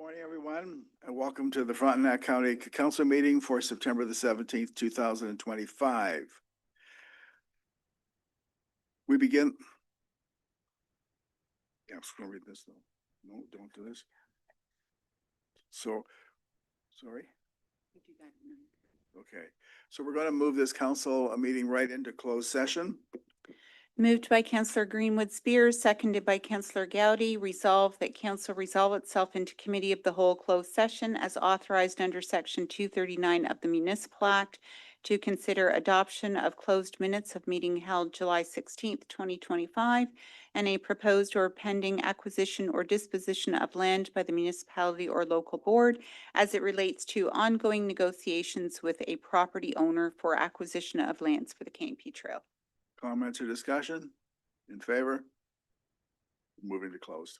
Morning, everyone, and welcome to the Frontenac County Council meeting for September the 17th, 2025. We begin. Yeah, I'm just gonna read this though. No, don't do this. So, sorry? Okay, so we're gonna move this council meeting right into closed session. Moved by Councillor Greenwood Spears, seconded by Councillor Gowdy. Resolved that council resolve itself into committee of the whole closed session as authorized under section 239 of the Municipal Act to consider adoption of closed minutes of meeting held July 16th, 2025, and a proposed or pending acquisition or disposition of land by the municipality or local board as it relates to ongoing negotiations with a property owner for acquisition of lands for the KMP Trail. Comments or discussion? In favor? Moving to closed.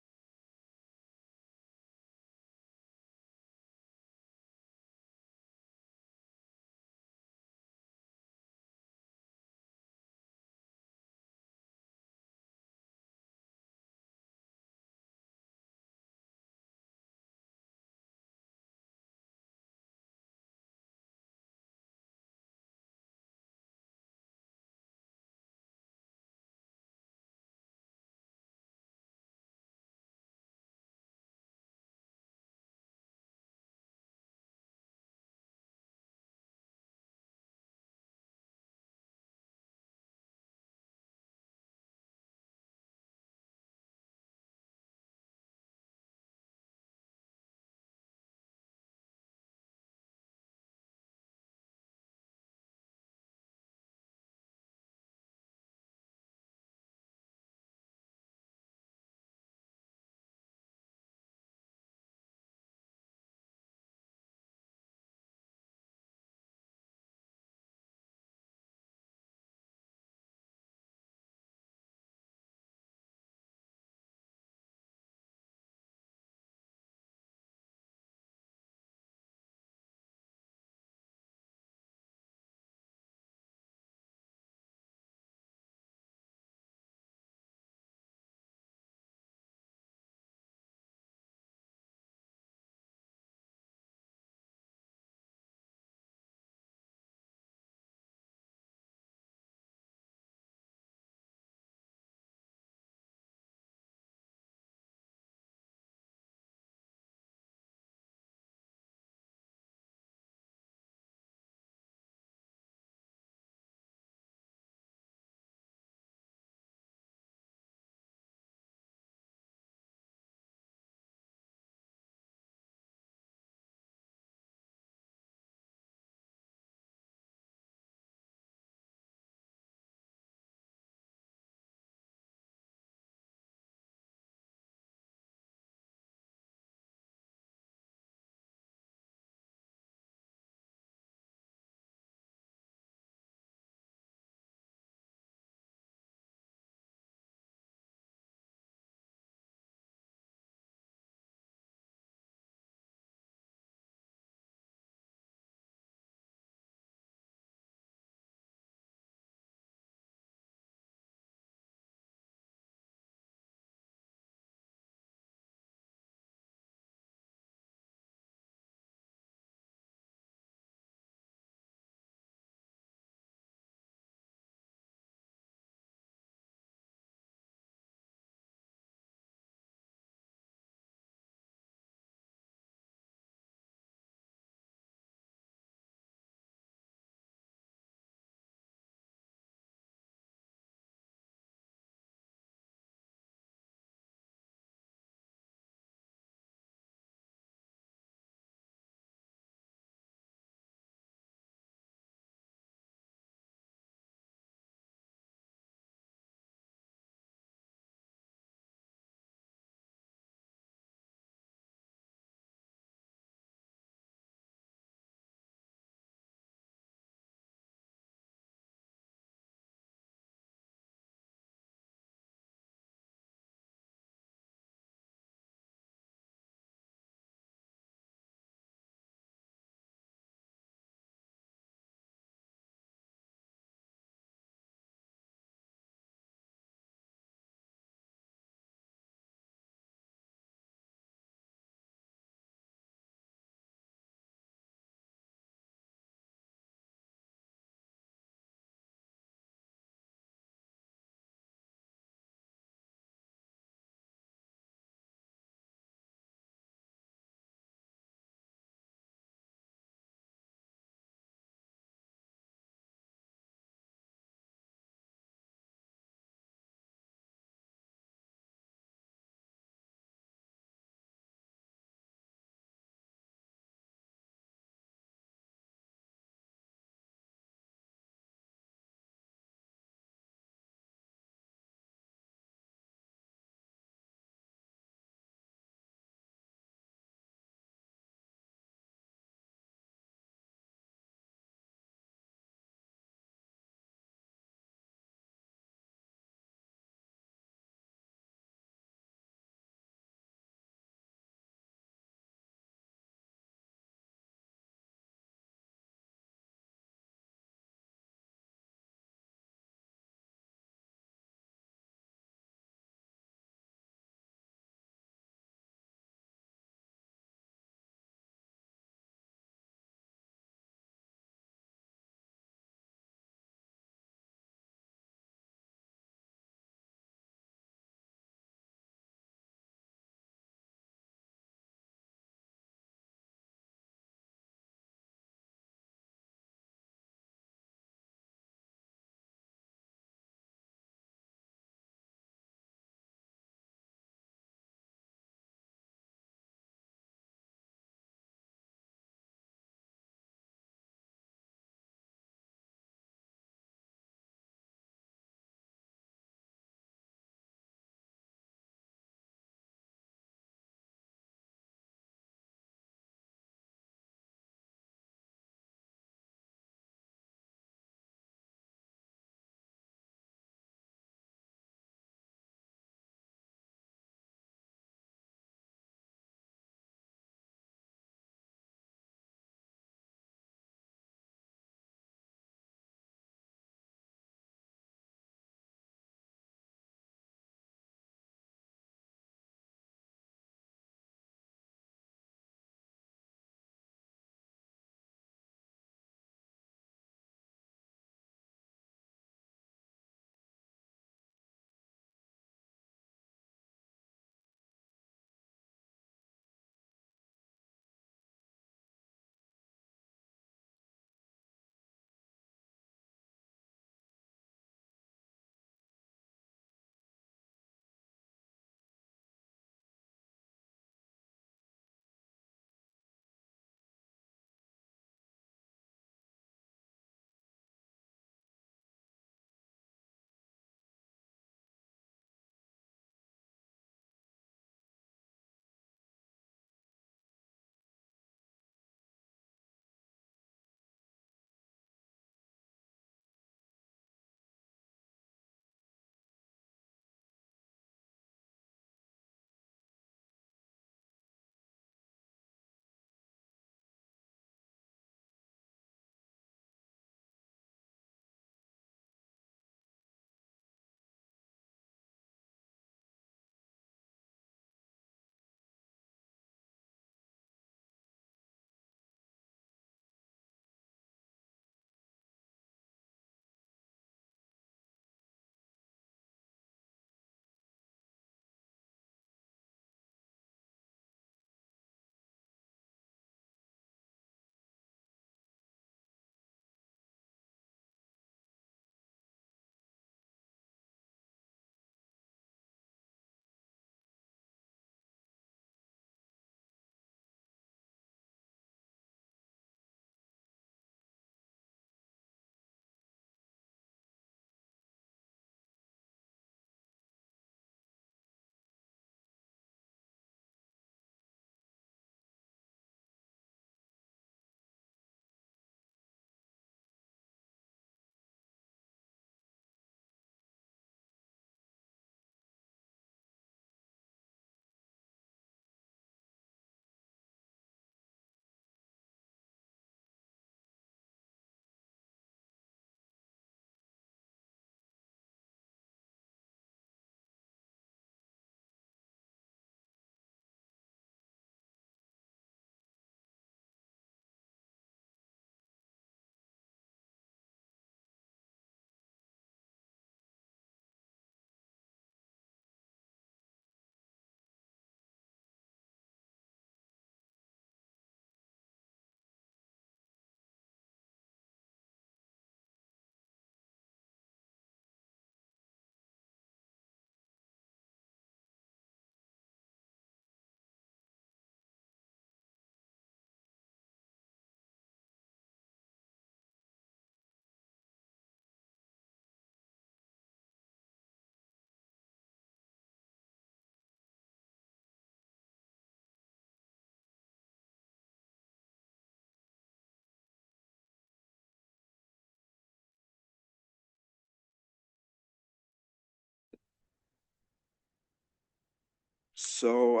So,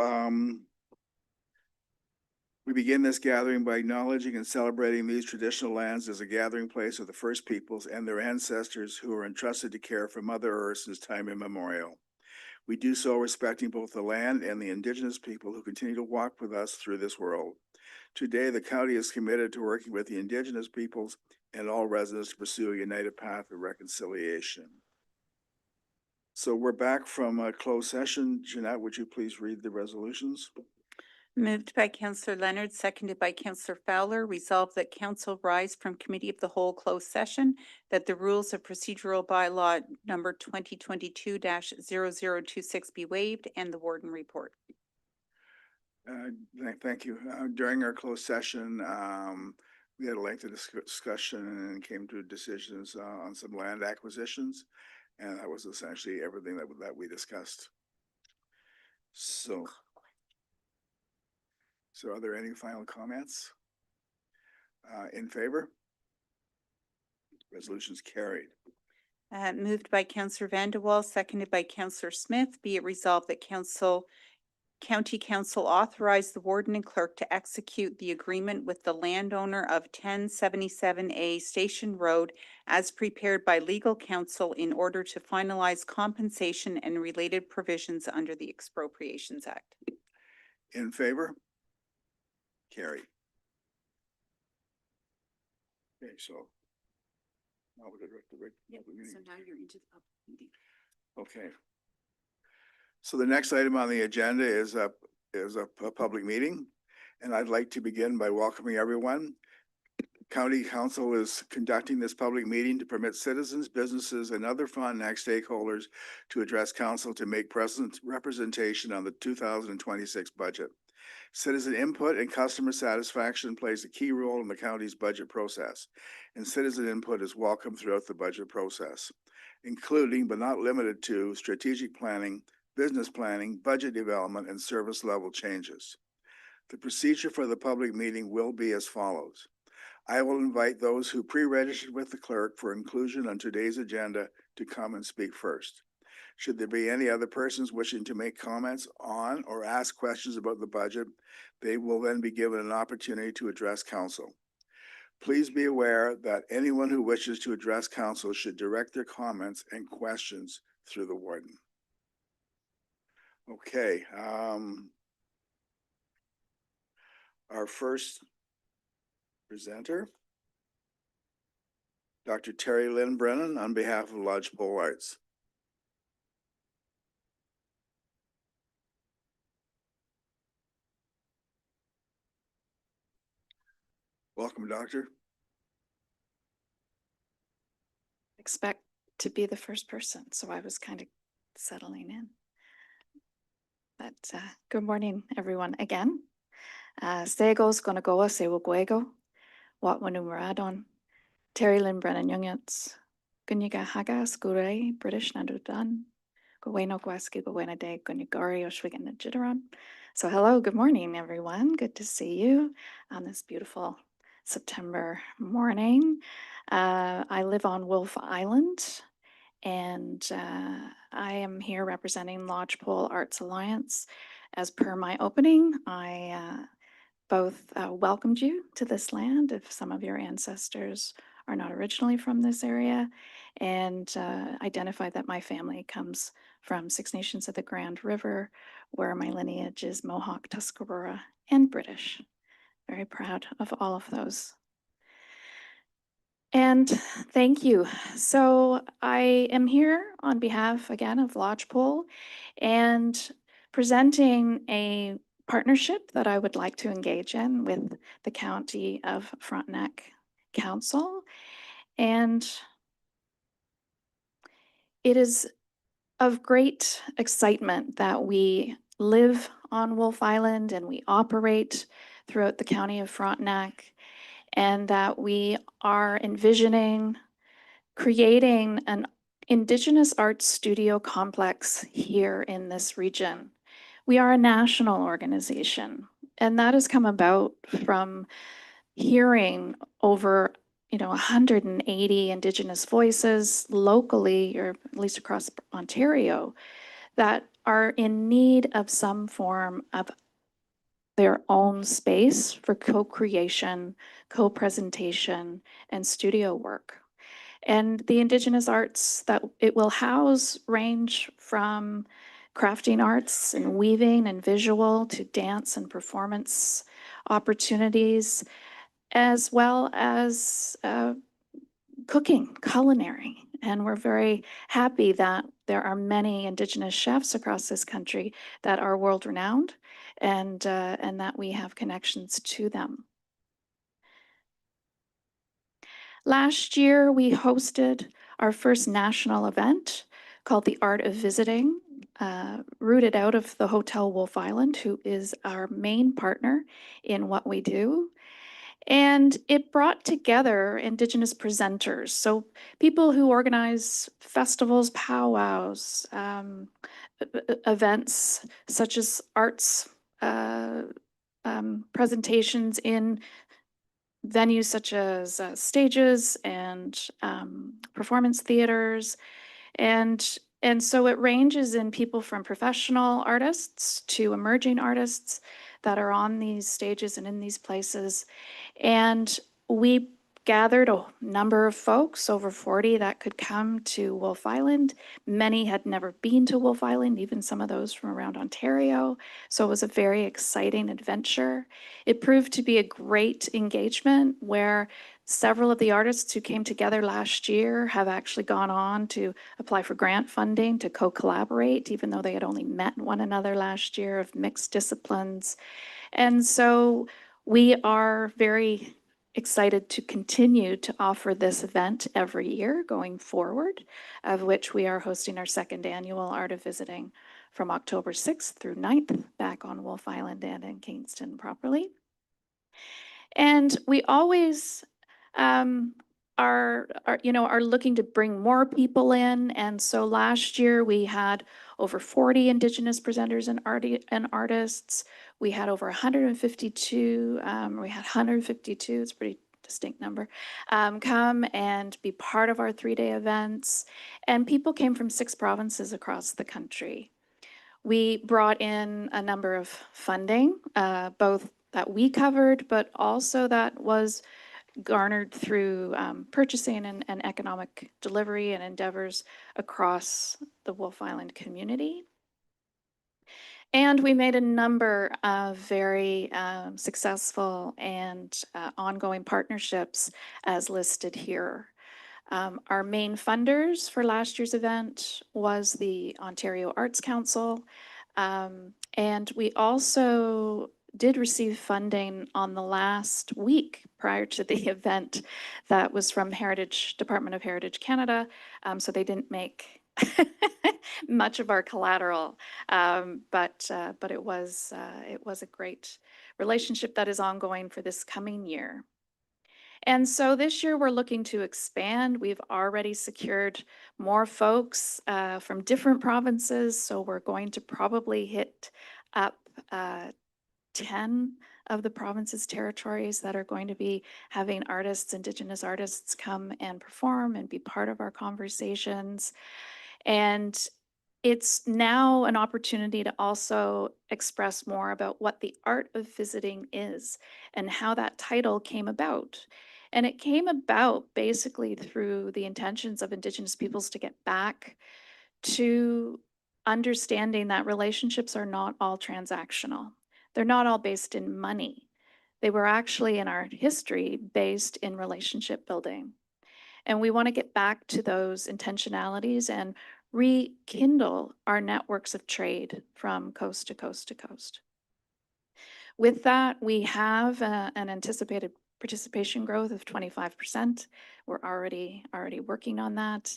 we begin this gathering by acknowledging and celebrating these traditional lands as a gathering place of the First Peoples and their ancestors who were entrusted to care for Mother Earth since time immemorial. We do so respecting both the land and the indigenous people who continue to walk with us through this world. Today, the county is committed to working with the indigenous peoples and all residents to pursue a united path of reconciliation. So we're back from a closed session. Jeanette, would you please read the resolutions? Moved by Counselor Leonard, seconded by Counselor Fowler, resolved that council rise from committee of the whole closed session, that the rules of procedural bylaw number 2022-0026 be waived, and the warden report. Thank you. During our closed session, we had a lengthy discussion and came to decisions on some land acquisitions. And that was essentially everything that we discussed. So are there any final comments? In favor? Resolution's carried. Moved by Counselor Vandewaal, seconded by Counselor Smith, be it resolved that County Council authorize the warden and clerk to execute the agreement with the landowner of 1077A Station Road as prepared by legal counsel in order to finalize compensation and related provisions under the Expropriations Act. In favor? Carried. Okay, so now we're going to now you're into the public meeting. Okay. So the next item on the agenda is a public meeting, and I'd like to begin by welcoming everyone. County Council is conducting this public meeting to permit citizens, businesses, and other Frontenac stakeholders to address council to make representation on the 2026 budget. Citizen input and customer satisfaction plays a key role in the county's budget process, and citizen input is welcome throughout the budget process, including but not limited to strategic planning, business planning, budget development, and service level changes. The procedure for the public meeting will be as follows. I will invite those who pre-registered with the clerk for inclusion on today's agenda to come and speak first. Should there be any other persons wishing to make comments on or ask questions about the budget, they will then be given an opportunity to address council. Please be aware that anyone who wishes to address council should direct their comments and questions through the warden. Okay. Our first presenter, Dr. Terry Lynn Brennan, on behalf of Lodgepole Arts. Welcome, Doctor. Expect to be the first person, so I was kind of settling in. But good morning, everyone, again. Segos Gonagoa Sewo Guego, Watwanumaradon, Terry Lynn Brennan Youngets, Gunyaga Hagas, Gure, British Nandudan, Goweno Gwaski, Gowena De, Gunyagari, Oshwigan, and Jitteron. So hello, good morning, everyone. Good to see you on this beautiful September morning. I live on Wolf Island, and I am here representing Lodgepole Arts Alliance. As per my opening, I both welcomed you to this land if some of your ancestors are not originally from this area, and identified that my family comes from Six Nations of the Grand River, where my lineage is Mohawk, Tuscarora, and British. Very proud of all of those. And thank you. So I am here on behalf, again, of Lodgepole and presenting a partnership that I would like to engage in with the County of Frontenac Council. And it is of great excitement that we live on Wolf Island and we operate throughout the County of Frontenac, and that we are envisioning creating an Indigenous arts studio complex here in this region. We are a national organization, and that has come about from hearing over 180 Indigenous voices locally, or at least across Ontario, that are in need of some form of their own space for co-creation, co-presentation, and studio work. And the Indigenous arts that it will house range from crafting arts and weaving and visual to dance and performance opportunities, as well as cooking, culinary. And we're very happy that there are many Indigenous chefs across this country that are world renowned and that we have connections to them. Last year, we hosted our first national event called The Art of Visiting, rooted out of the Hotel Wolf Island, who is our main partner in what we do. And it brought together Indigenous presenters, so people who organize festivals, powwows, events such as arts presentations in venues such as stages and performance theaters. And so it ranges in people from professional artists to emerging artists that are on these stages and in these places. And we gathered a number of folks, over 40, that could come to Wolf Island. Many had never been to Wolf Island, even some of those from around Ontario. So it was a very exciting adventure. It proved to be a great engagement where several of the artists who came together last year have actually gone on to apply for grant funding to co-collaborate, even though they had only met one another last year, of mixed disciplines. And so we are very excited to continue to offer this event every year going forward, of which we are hosting our second annual Art of Visiting from October 6th through 9th, back on Wolf Island and in Kingston properly. And we always are looking to bring more people in. And so last year we had over 40 Indigenous presenters and artists. We had over 152, it's a pretty distinct number, come and be part of our 3-day events. And people came from 6 provinces across the country. We brought in a number of funding, both that we covered, but also that was garnered through purchasing and economic delivery and endeavors across the Wolf Island community. And we made a number of very successful and ongoing partnerships as listed here. Our main funders for last year's event was the Ontario Arts Council. And we also did receive funding on the last week prior to the event that was from Department of Heritage Canada. So they didn't make much of our collateral, but it was a great relationship that is ongoing for this coming year. And so this year we're looking to expand. We've already secured more folks from different provinces, so we're going to probably hit up 10 of the province's territories that are going to be having artists, Indigenous artists, come and perform and be part of our conversations. And it's now an opportunity to also express more about what the art of visiting is and how that title came about. And it came about basically through the intentions of Indigenous peoples to get back to understanding that relationships are not all transactional. They're not all based in money. They were actually in our history based in relationship building. And we want to get back to those intentionalities and rekindle our networks of trade from coast to coast to coast. With that, we have an anticipated participation growth of 25%. We're already working on that.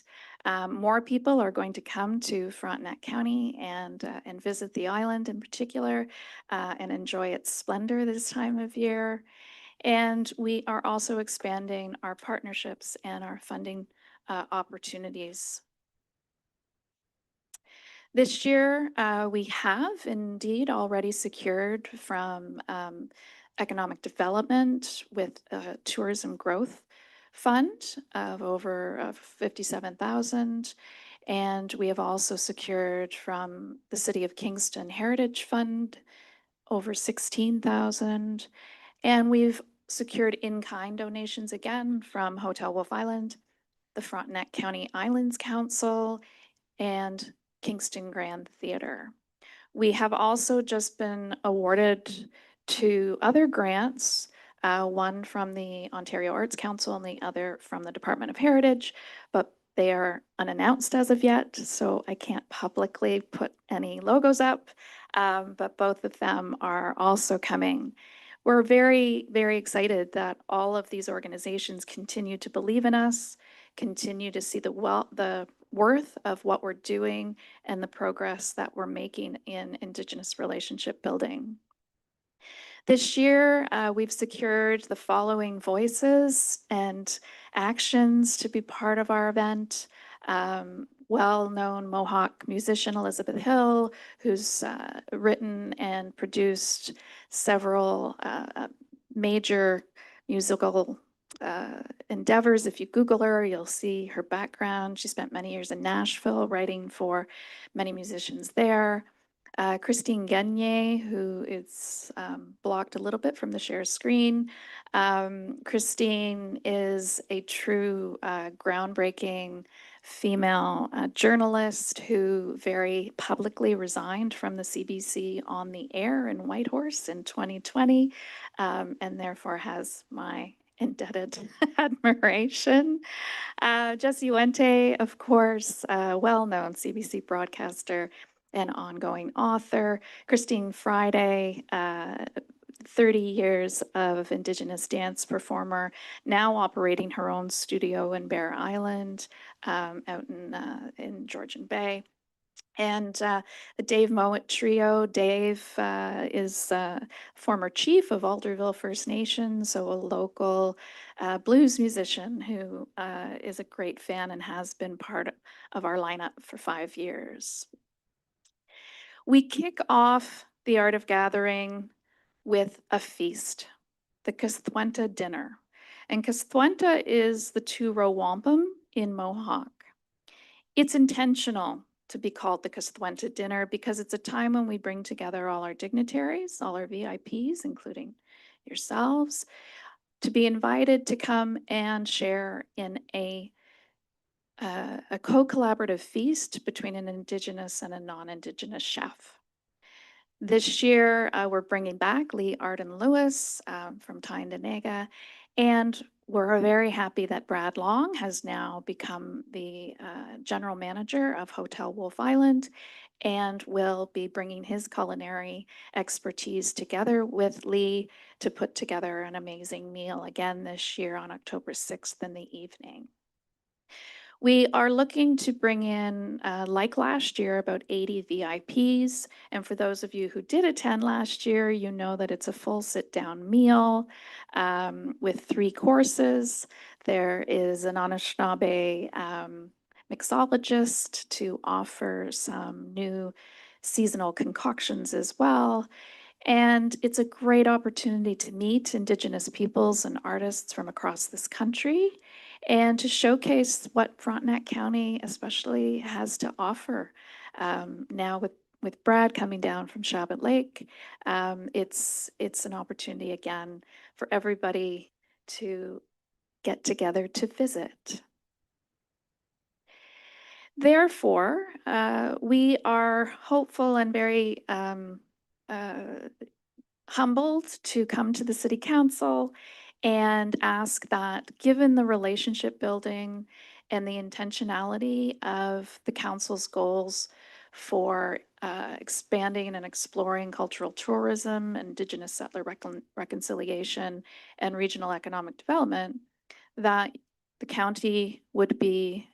More people are going to come to Frontenac County and visit the island in particular and enjoy its splendor this time of year. And we are also expanding our partnerships and our funding opportunities. This year, we have indeed already secured from economic development with a tourism growth fund of over 57,000. And we have also secured from the City of Kingston Heritage Fund over 16,000. And we've secured in-kind donations again from Hotel Wolf Island, the Frontenac County Islands Council, and Kingston Grand Theater. We have also just been awarded 2 other grants, one from the Ontario Arts Council and the other from the Department of Heritage, but they are unannounced as of yet, so I can't publicly put any logos up, but both of them are also coming. We're very, very excited that all of these organizations continue to believe in us, continue to see the worth of what we're doing and the progress that we're making in Indigenous relationship building. This year, we've secured the following voices and actions to be part of our event. Well-known Mohawk musician Elizabeth Hill, who's written and produced several major musical endeavors. If you Google her, you'll see her background. She spent many years in Nashville writing for many musicians there. Christine Gagne, who is blocked a little bit from the share screen. Christine is a true groundbreaking female journalist who very publicly resigned from the CBC on the air in Whitehorse in 2020, and therefore has my indebted admiration. Jesse Uente, of course, well-known CBC broadcaster and ongoing author. Christine Friday, 30 years of Indigenous dance performer, now operating her own studio in Bear Island, out in Georgian Bay. And the Dave Mowat Trio. Dave is former chief of Alderville First Nation, so a local blues musician who is a great fan and has been part of our lineup for 5 years. We kick off the Art of Gathering with a feast, the Kistwenta dinner. And Kistwenta is the two-row wampum in Mohawk. It's intentional to be called the Kistwenta dinner because it's a time when we bring together all our dignitaries, all our VIPs, including yourselves, to be invited to come and share in a co-collaborative feast between an Indigenous and a non-Indigenous chef. This year, we're bringing back Lee Arden Lewis from Tyendinaga, and we're very happy that Brad Long has now become the general manager of Hotel Wolf Island and will be bringing his culinary expertise together with Lee to put together an amazing meal again this year on October 6th in the evening. We are looking to bring in, like last year, about 80 VIPs. And for those of you who did attend last year, you know that it's a full sit-down meal with 3 courses. There is an Anishinaabe mixologist to offer some new seasonal concoctions as well. And it's a great opportunity to meet Indigenous peoples and artists from across this country and to showcase what Frontenac County especially has to offer. Now with Brad coming down from Shabbat Lake, it's an opportunity again for everybody to get together to visit. Therefore, we are hopeful and very humbled to come to the City Council and ask that, given the relationship building and the intentionality of the council's goals for expanding and exploring cultural tourism, Indigenous settler reconciliation, and regional economic development, that the county would be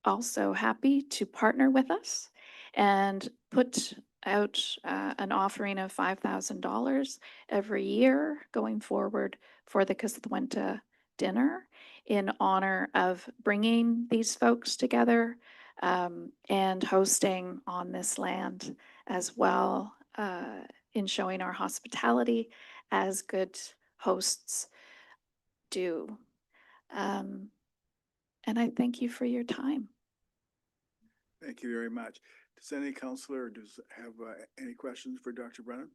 also happy to partner with us and put out an offering of $5,000 every year going forward for the Kistwenta dinner in honor of bringing these folks together and hosting on this land as well, in showing our hospitality as good hosts do. And I thank you for your time. Thank you very much. Does any counselor have any questions for Dr. Brennan?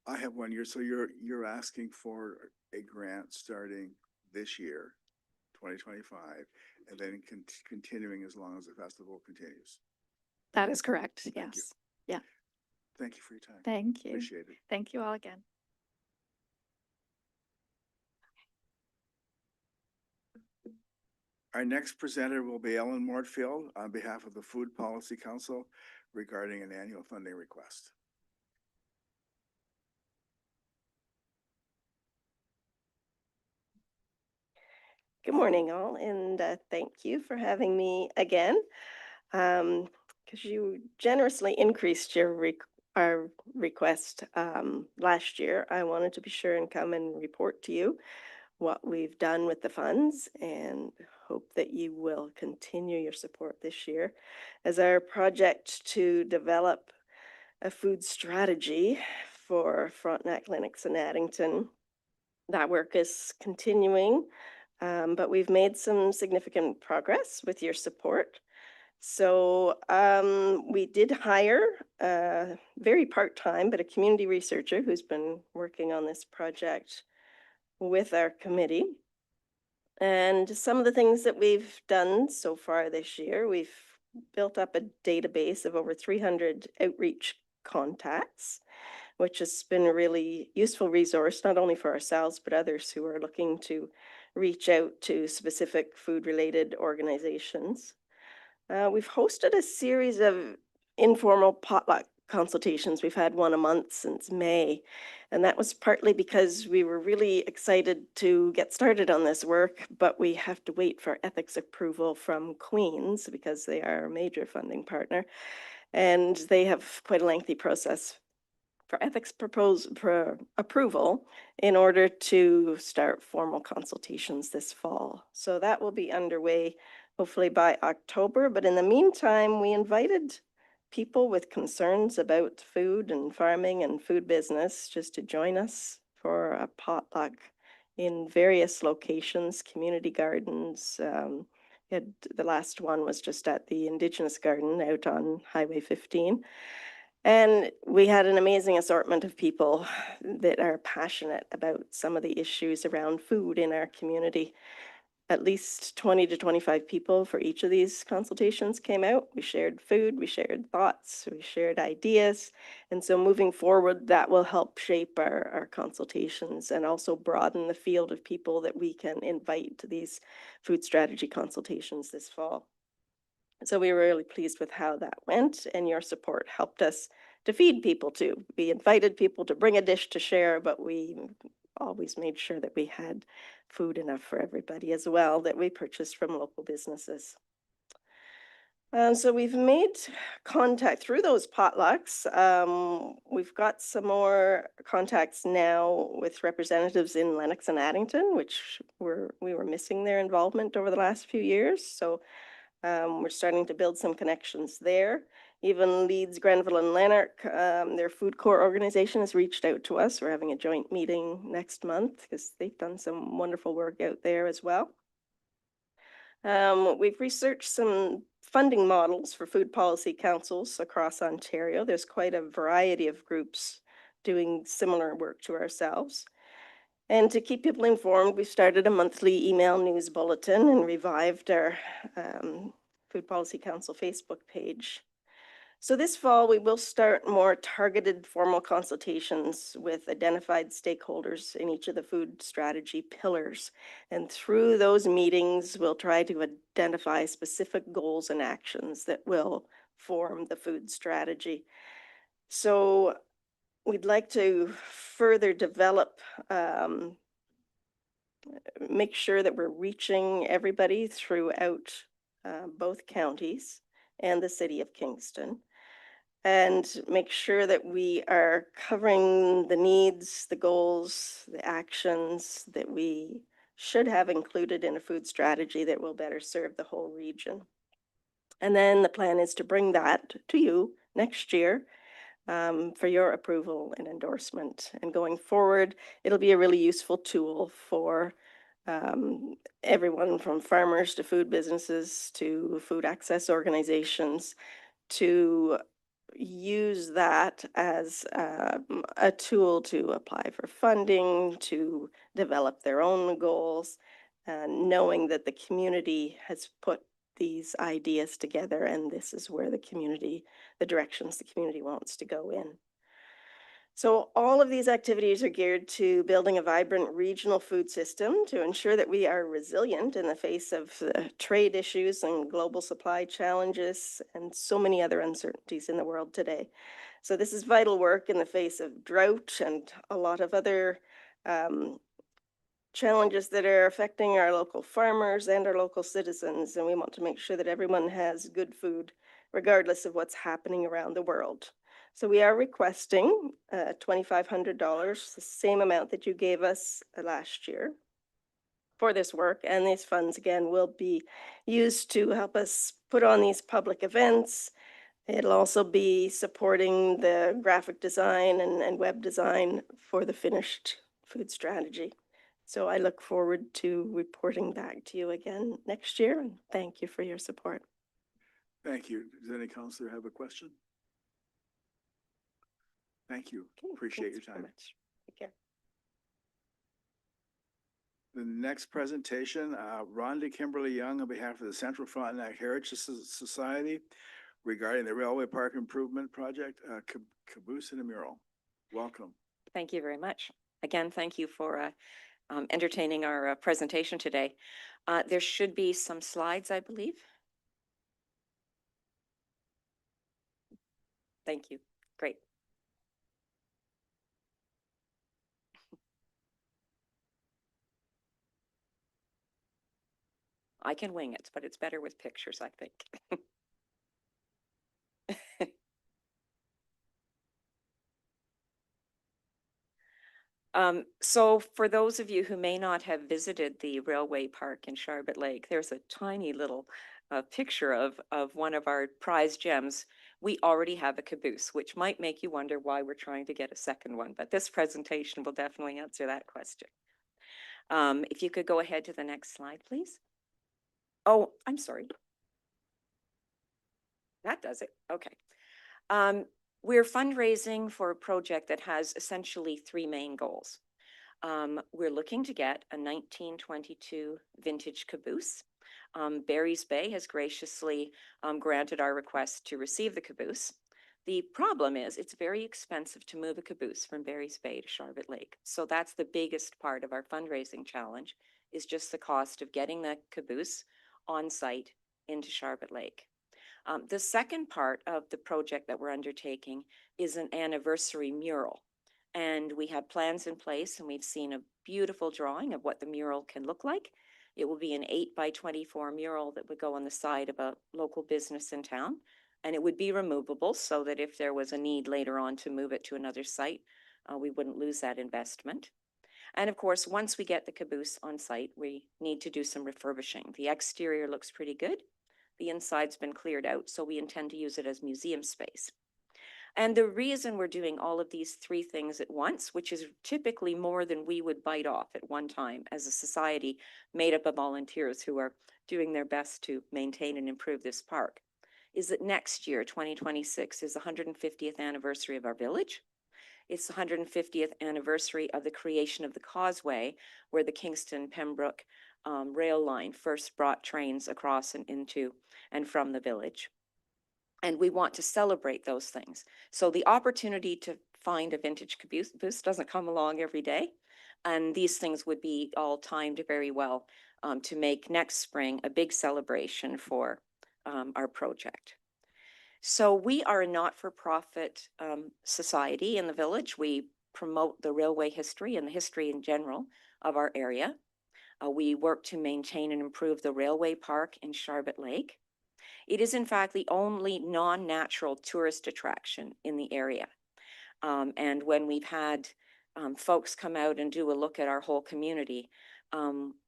I have one. You're asking for a grant starting this year, 2025, and then continuing as long as the festival continues. That is correct. you. Yes. Thank you for your time. Thank you. Appreciate it. Thank you all again. Our next presenter will be Ellen Mortfield on behalf of the Food Policy Council regarding an annual funding request. Good morning, all, and thank you for having me again. Because you generously increased our request last year, I wanted to be sure and come and report to you what we've done with the funds, and hope that you will continue your support this year as our project to develop a food strategy for Frontenac, Lennox, and Addington. That work is continuing. But we've made some significant progress with your support. So we did hire very part-time, but a community researcher who's been working on this project with our committee. And some of the things that we've done so far this year, we've built up a database of over 300 outreach contacts, which has been a really useful resource, not only for ourselves, but others who are looking to reach out to specific food-related organizations. We've hosted a series of informal potluck consultations. We've had one a month since May, and that was partly because we were really excited to get started on this work, but we have to wait for ethics approval from Queen's because they are a major funding partner, and they have quite a lengthy process for ethics approval in order to start formal consultations this fall. So that will be underway hopefully by October. But in the meantime, we invited people with concerns about food and farming and food business just to join us for a potluck in various locations, community gardens. The last one was just at the Indigenous Garden out on Highway 15. And we had an amazing assortment of people that are passionate about some of the issues around food in our community. At least 20 to 25 people for each of these consultations came out. We shared food, we shared thoughts, we shared ideas. And so moving forward, that will help shape our consultations and also broaden the field of people that we can invite to these food strategy consultations this fall. So we were really pleased with how that went, and your support helped us to feed people too. We invited people to bring a dish to share, but we always made sure that we had food enough for everybody as well that we purchased from local businesses. So we've made contact through those potlucks. We've got some more contacts now with representatives in Lennox and Addington, which we were missing their involvement over the last few years. So we're starting to build some connections there. Even Leeds, Grenville, and Lanark, their food corps organization has reached out to us. We're having a joint meeting next month because they've done some wonderful work out there as well. We've researched some funding models for food policy councils across Ontario. There's quite a variety of groups doing similar work to ourselves. And to keep people informed, we've started a monthly email news bulletin and revived our Food Policy Council Facebook page. So this fall, we will start more targeted formal consultations with identified stakeholders in each of the food strategy pillars. And through those meetings, we'll try to identify specific goals and actions that will form the food strategy. So we'd like to further develop, make sure that we're reaching everybody throughout both counties and the city of Kingston, and make sure that we are covering the needs, the goals, the actions that we should have included in a food strategy that will better serve the whole region. And then the plan is to bring that to you next year for your approval and endorsement. And going forward, it'll be a really useful tool for everyone from farmers to food businesses to food access organizations to use that as a tool to apply for funding, to develop their own goals, and knowing that the community has put these ideas together and this is where the directions the community wants to go in. So all of these activities are geared to building a vibrant regional food system to ensure that we are resilient in the face of the trade issues and global supply challenges and so many other uncertainties in the world today. So this is vital work in the face of drought and a lot of other challenges that are affecting our local farmers and our local citizens. And we want to make sure that everyone has good food regardless of what's happening around the world. So we are requesting $2,500, the same amount that you gave us last year for this work. And these funds, again, will be used to help us put on these public events. It'll also be supporting the graphic design and web design for the finished food strategy. So I look forward to reporting back to you again next year, and thank you for your support. Thank you. Does any counselor have a question? Thank you. Okay, Appreciate your thanks very time. much. Take care. The next presentation, Rhonda Kimberly Young on behalf of the Central Frontenac Heritage Society regarding the Railway Park Improvement Project, Caboose and a Mural. Welcome. Thank you very much. Again, thank you for entertaining our presentation today. There should be some slides, I believe. Thank you. Great. I can wing it, but it's better with pictures, I think. So for those of you who may not have visited the Railway Park in Sharbot Lake, there's a tiny little picture of one of our prized gems. We already have a caboose, which might make you wonder why we're trying to get a second one, but this presentation will definitely answer that question. If you could go ahead to the next slide, please. Oh, I'm sorry. That does it. Okay. We're fundraising for a project that has essentially three main goals. We're looking to get a 1922 vintage caboose. Barry's Bay has graciously granted our request to receive the caboose. The problem is it's very expensive to move a caboose from Barry's Bay to Sharbot Lake. So that's the biggest part of our fundraising challenge, is just the cost of getting the caboose on site into Sharbot Lake. The second part of the project that we're undertaking is an anniversary mural. And we have plans in place, and we've seen a beautiful drawing of what the mural can look like. It will be an 8x24 mural that would go on the side of a local business in town. And it would be removable so that if there was a need later on to move it to another site, we wouldn't lose that investment. And of course, once we get the caboose on site, we need to do some refurbishing. The exterior looks pretty good. The inside's been cleared out, so we intend to use it as museum space. And the reason we're doing all of these three things at once, which is typically more than we would bite off at one time as a society made up of volunteers who are doing their best to maintain and improve this park, is that next year, 2026, is the 150th anniversary of our village. It's the 150th anniversary of the creation of the causeway, where the Kingston-Pembroke rail line first brought trains across and into and from the village. And we want to celebrate those things. So the opportunity to find a vintage caboose doesn't come along every day. And these things would be all timed very well to make next spring a big celebration for our project. So we are a not-for-profit society in the village. We promote the railway history and the history in general of our area. We work to maintain and improve the railway park in Sharbot Lake. It is in fact the only non-natural tourist attraction in the area. And when we've had folks come out and do a look at our whole community,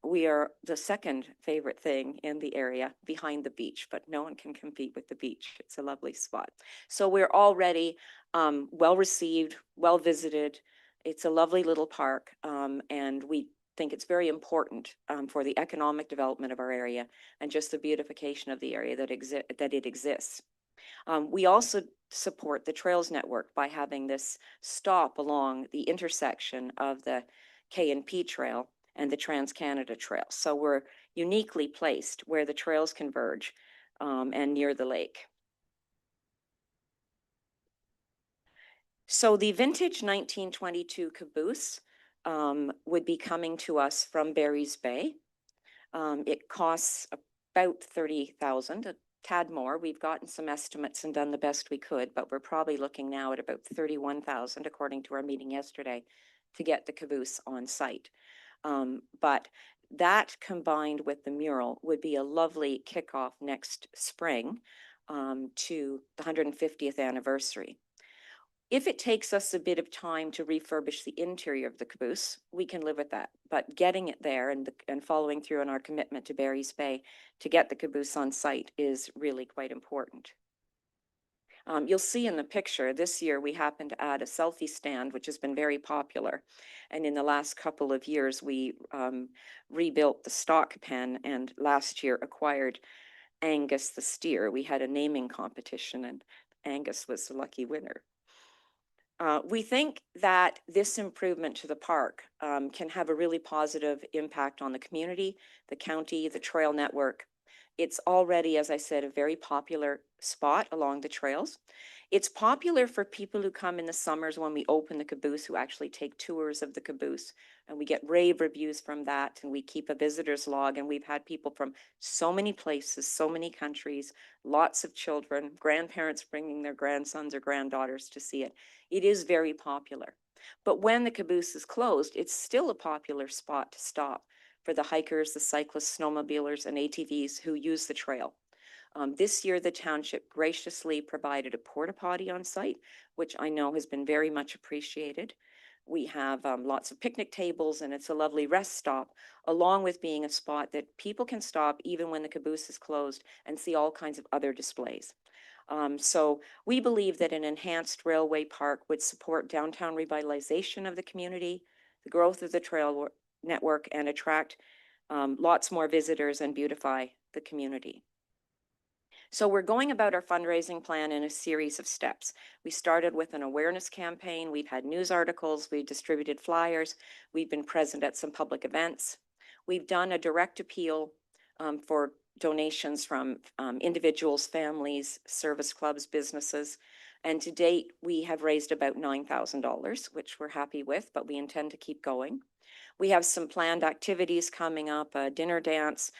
we are the second favorite thing in the area behind the beach, but no one can compete with the beach. It's a lovely spot. So we're already well received, well visited. It's a lovely little park, and we think it's very important for the economic development of our area and just the beautification of the area that it exists. We also support the Trails Network by having this stop along the intersection of the K&P Trail and the Trans-Canada Trail. So we're uniquely placed where the trails converge and near the lake. So the vintage 1922 caboose would be coming to us from Barry's Bay. It costs about 30,000, a tad more. We've gotten some estimates and done the best we could, but we're probably looking now at about 31,000 according to our meeting yesterday to get the caboose on site. But that combined with the mural would be a lovely kickoff next spring to the 150th anniversary. If it takes us a bit of time to refurbish the interior of the caboose, we can live with that. But getting it there and following through on our commitment to Barry's Bay to get the caboose on site is really quite important. You'll see in the picture, this year we happened to add a selfie stand, which has been very popular. And in the last couple of years, we rebuilt the stock pen and last year acquired Angus the steer. We had a naming competition and Angus was the lucky winner. We think that this improvement to the park can have a really positive impact on the community, the county, the trail network. It's already, as I said, a very popular spot along the trails. It's popular for people who come in the summers when we open the caboose, who actually take tours of the caboose, and we get rave reviews from that, and we keep a visitor's log, and we've had people from so many places, so many countries, lots of children, grandparents bringing their grandsons or granddaughters to see it. It is very popular. But when the caboose is closed, it's still a popular spot to stop for the hikers, the cyclists, snowmobilers, and ATVs who use the trail. This year, the township graciously provided a porta potty on site, which I know has been very much appreciated. We have lots of picnic tables and it's a lovely rest stop, along with being a spot that people can stop even when the caboose is closed and see all kinds of other displays. So we believe that an enhanced railway park would support downtown revitalization of the community, the growth of the trail network, and attract lots more visitors and beautify the community. So we're going about our fundraising plan in a series of steps. We started with an awareness campaign. We've had news articles. We've distributed flyers. We've been present at some public events. We've done a direct appeal for donations from individuals, families, service clubs, businesses. And to date, we have raised about $9,000, which we're happy with, but we intend to keep going. We have some planned activities coming up, a dinner dance.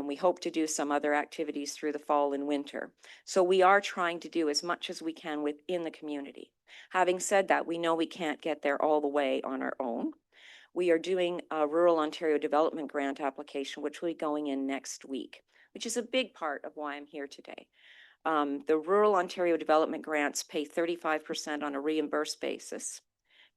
We hope to do some other activities through the fall and winter. So we are trying to do as much as we can within the community. Having said that, we know we can't get there all the way on our own. We are doing a Rural Ontario Development Grant application, which will be going in next week, which is a big part of why I'm here today. The Rural Ontario Development Grants pay 35% on a reimbursed basis.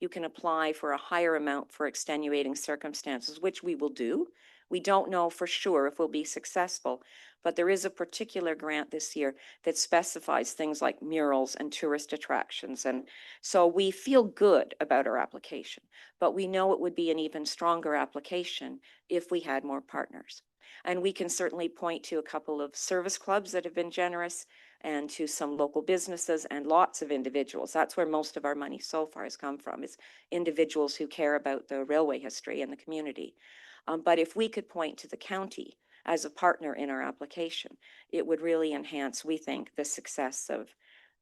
You can apply for a higher amount for extenuating circumstances, which we will do. We don't know for sure if we'll be successful, but there is a particular grant this year that specifies things like murals and tourist attractions. And so we feel good about our application, but we know it would be an even stronger application if we had more partners. And we can certainly point to a couple of service clubs that have been generous and to some local businesses and lots of individuals. That's where most of our money so far has come from, is individuals who care about the railway history and the community. But if we could point to the county as a partner in our application, it would really enhance, we think, the success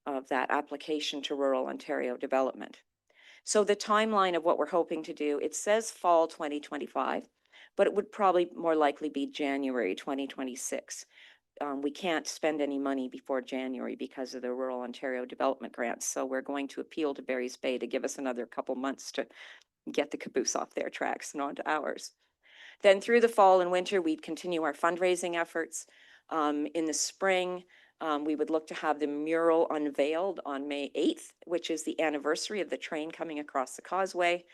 of that application to Rural Ontario Development. So the timeline of what we're hoping to do, it says fall 2025, but it would probably more likely be January 2026. We can't spend any money before January because of the Rural Ontario Development Grants. So we're going to appeal to Barry's Bay to give us another couple months to get the caboose off their tracks and onto ours. Then through the fall and winter, we'd continue our fundraising efforts. In the spring, we would look to have the mural unveiled on May 8th, which is the anniversary of the train coming across the causeway.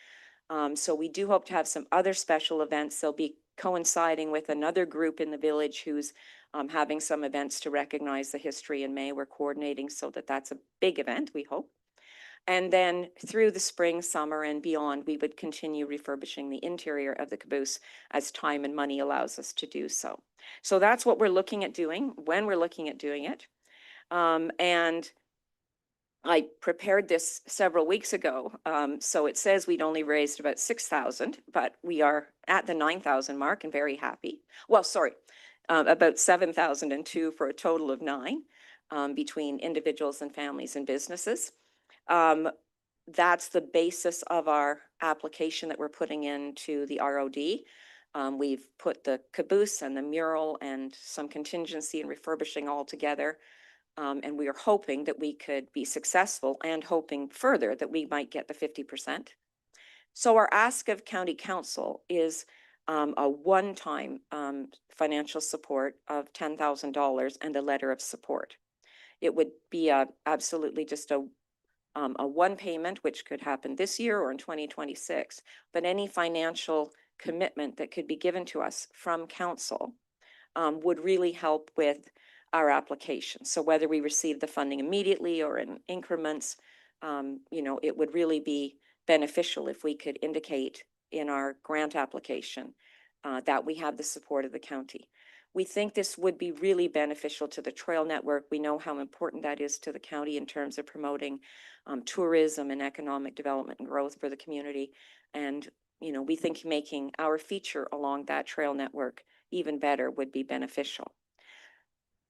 So we do hope to have some other special events. They'll be coinciding with another group in the village who's having some events to recognize the history in May. We're coordinating so that that's a big event, we hope. And then through the spring, summer and beyond, we would continue refurbishing the interior of the caboose as time and money allows us to do so. So that's what we're looking at doing, when we're looking at doing it. And I prepared this several weeks ago. So it says we'd only raised about 6,000, but we are at the 9,000 mark and very happy. Well, sorry, about 7,002 for a total of 9 between individuals and families and businesses. That's the basis of our application that we're putting into the ROD. We've put the caboose and the mural and some contingency and refurbishing all together. And we are hoping that we could be successful and hoping further that we might get the 50%. So our ask of County Council is a one-time financial support of $10,000 and a letter of support. It would be absolutely just a one payment, which could happen this year or in 2026, but any financial commitment that could be given to us from council would really help with our application. So whether we receive the funding immediately or in increments, you know, it would really be beneficial if we could indicate in our grant application that we have the support of the county. We think this would be really beneficial to the trail network. We know how important that is to the county in terms of promoting tourism and economic development and growth for the community. And, you know, we think making our feature along that trail network even better would be beneficial.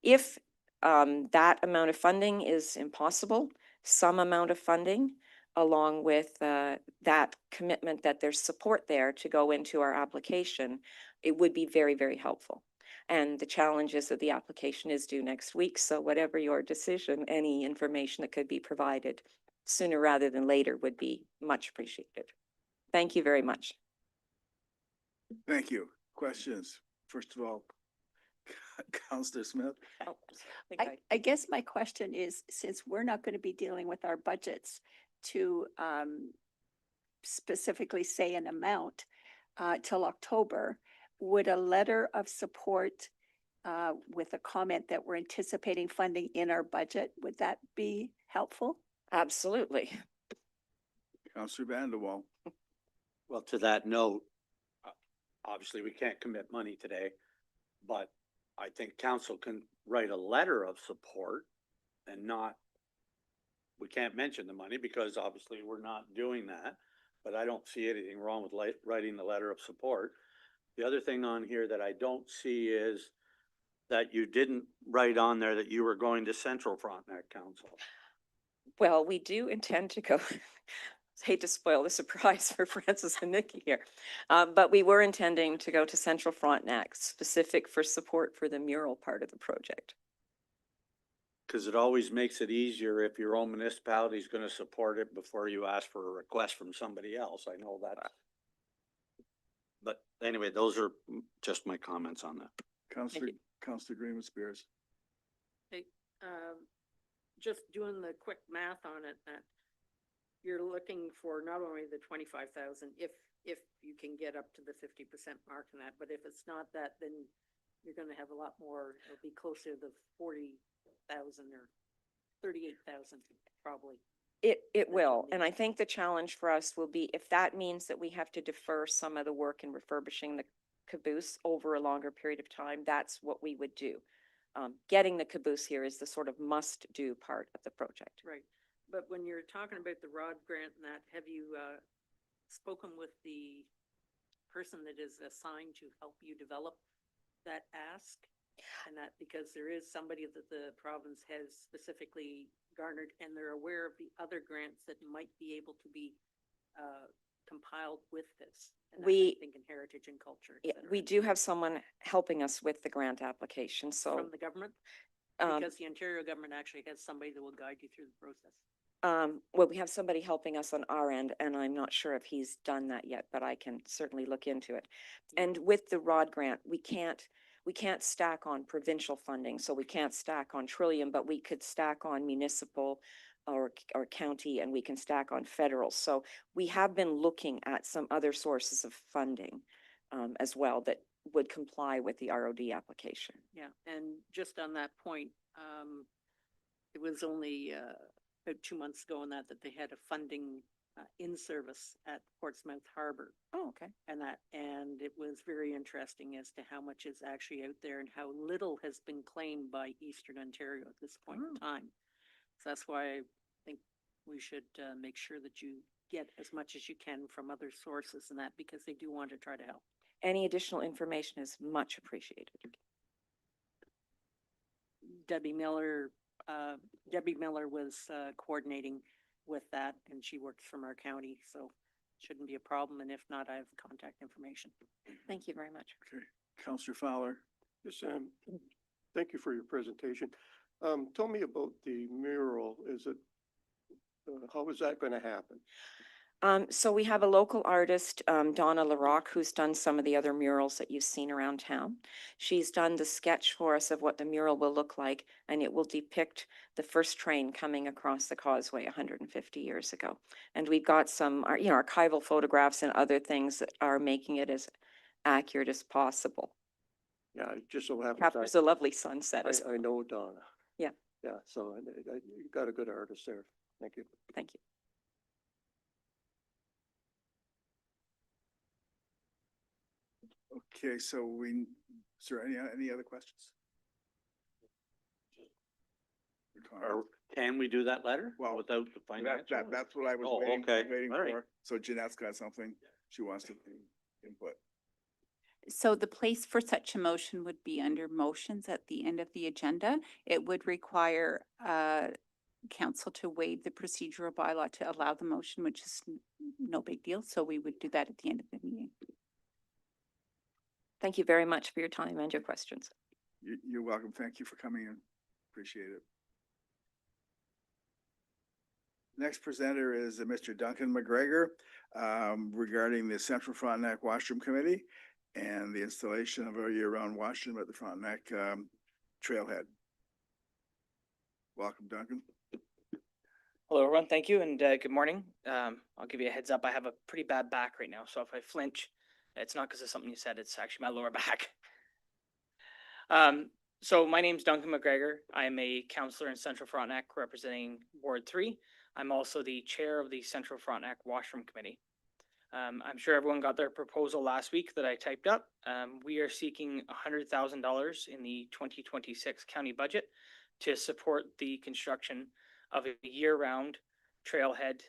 If that amount of funding is impossible, some amount of funding along with that commitment that there's support there to go into our application, it would be very, very helpful. And the challenge is that the application is due next week. So whatever your decision, any information that could be provided sooner rather than later would be much appreciated. Thank you very much. Thank you. Questions? First of all, Counselor Smith? Oh, think I guess my question is, since we're not going to be dealing with our budgets to specifically say an amount till October, would a letter of support with a comment that we're anticipating funding in our budget, would that be helpful? Absolutely. Counselor Vanderwall? Well, to that note, obviously we can't commit money today, but I think council can write a letter of support and not, we can't mention the money because obviously we're not doing that, but I don't see anything wrong with writing the letter of support. The other thing on here that I don't see is that you didn't write on there that you were going to Central Frontenac Council. Well, we do intend to go. Hate to spoil the surprise for Francis and Nikki here, but we were intending to go to Central Frontenac, specific for support for the mural part of the project. Because it always makes it easier if your own municipality is going to support it before you ask for a request from somebody else. I know that. But anyway, those are just my comments on that. Counselor Greenwood Spears? Just doing the quick math on it, that you're looking for not only the 25,000, if you can get up to the 50% mark in that, but if it's not that, then you're going to have a lot more. It'll be closer to the 40,000 or 38,000 probably. It will, and I think the challenge for us will be if that means that we have to defer some of the work in refurbishing the caboose over a longer period of time, that's what we would do. Getting the caboose here is the sort of must-do part of the project. Right. But when you're talking about the ROD grant and that, have you spoken with the person that is assigned to help you develop that ask? And that because there is somebody that the province has specifically garnered and they're aware of the other grants that might be able to be compiled with this. And I think in heritage and culture. et cetera. We do have someone helping us with the grant application, so. From the government? um, Because the Ontario government actually has somebody that will guide you through the process. Well, we have somebody helping us on our end, and I'm not sure if he's done that yet, but I can certainly look into it. And with the ROD grant, we can't stack on provincial funding, so we can't stack on Trillium, but we could stack on municipal or county, and we can stack on federal. So we have been looking at some other sources of funding as well that would comply with the ROD application. Yeah, and just on that point, it was only about 2 months ago and that they had a funding in service at Portsmouth Harbor. Oh, okay. And it was very interesting as to how much is actually out there and how little has been claimed by Eastern Ontario at this point in time. So that's why I think we should make sure that you get as much as you can from other sources and that, because they do want to try to help. Any additional information is much appreciated. Debbie Miller was coordinating with that, and she works from our county, so shouldn't be a problem. And if not, I have contact information. Thank you very much. Okay, Counselor Fowler. Yes, thank you for your presentation. Tell me about the mural. How is that going to happen? So we have a local artist, Donna LaRock, who's done some of the other murals that you've seen around town. She's done the sketch for us of what the mural will look like, and it will depict the first train coming across the causeway 150 years ago. And we've got some, archival photographs and other things that are making it as accurate as possible. Yeah, it just so happens. Captures a lovely sunset as well. I know Donna. Yeah. Yeah, so you got a good artist there. Thank you. Thank you. Okay, so is there any other questions? Or can we do that letter? Well, Without the financial? That's what I was Oh, waiting okay. All right. for. So Jeanette's got something she wants to input. So the place for such a motion would be under motions at the end of the agenda. It would require council to waive the procedural bylaw to allow the motion, which is no big deal. So we would do that at the end of the meeting. Thank you very much for your time and your questions. You're welcome. Thank you for coming in. Appreciate it. Next presenter is Mr. Duncan McGregor regarding the Central Frontenac Washroom Committee and the installation of a year-round washroom at the Frontenac Trailhead. Welcome, Duncan. Hello, everyone. Thank you and good morning. I'll give you a heads up. I have a pretty bad back right now, so if I flinch, it's not because of something you said. It's actually my lower back. So my name's Duncan McGregor. I'm a counselor in Central Frontenac representing Ward 3. I'm also the chair of the Central Frontenac Washroom Committee. I'm sure everyone got their proposal last week that I typed up. We are seeking $100,000 in the 2026 county budget to support the construction of a year-round trailhead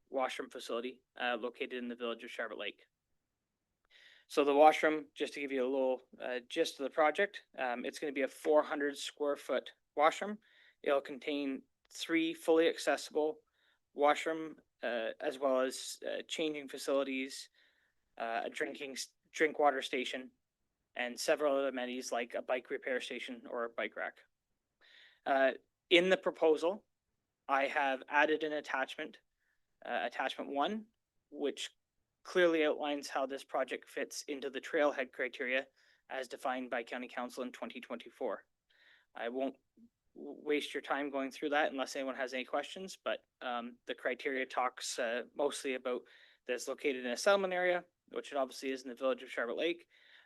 washroom facility located in the village of Charlotte Lake. So the washroom, just to give you a little gist of the project, it's going to be a 400 square foot washroom. It'll contain 3 fully accessible washroom, as well as changing facilities, a drink water station, and several other amenities like a bike repair station or a bike rack. In the proposal, I have added an attachment, attachment 1, which clearly outlines how this project fits into the trailhead criteria as defined by County Council in 2024. I won't waste your time going through that unless anyone has any questions, but the criteria talks mostly about this located in a settlement area, which it obviously is in the village of Charlotte Lake.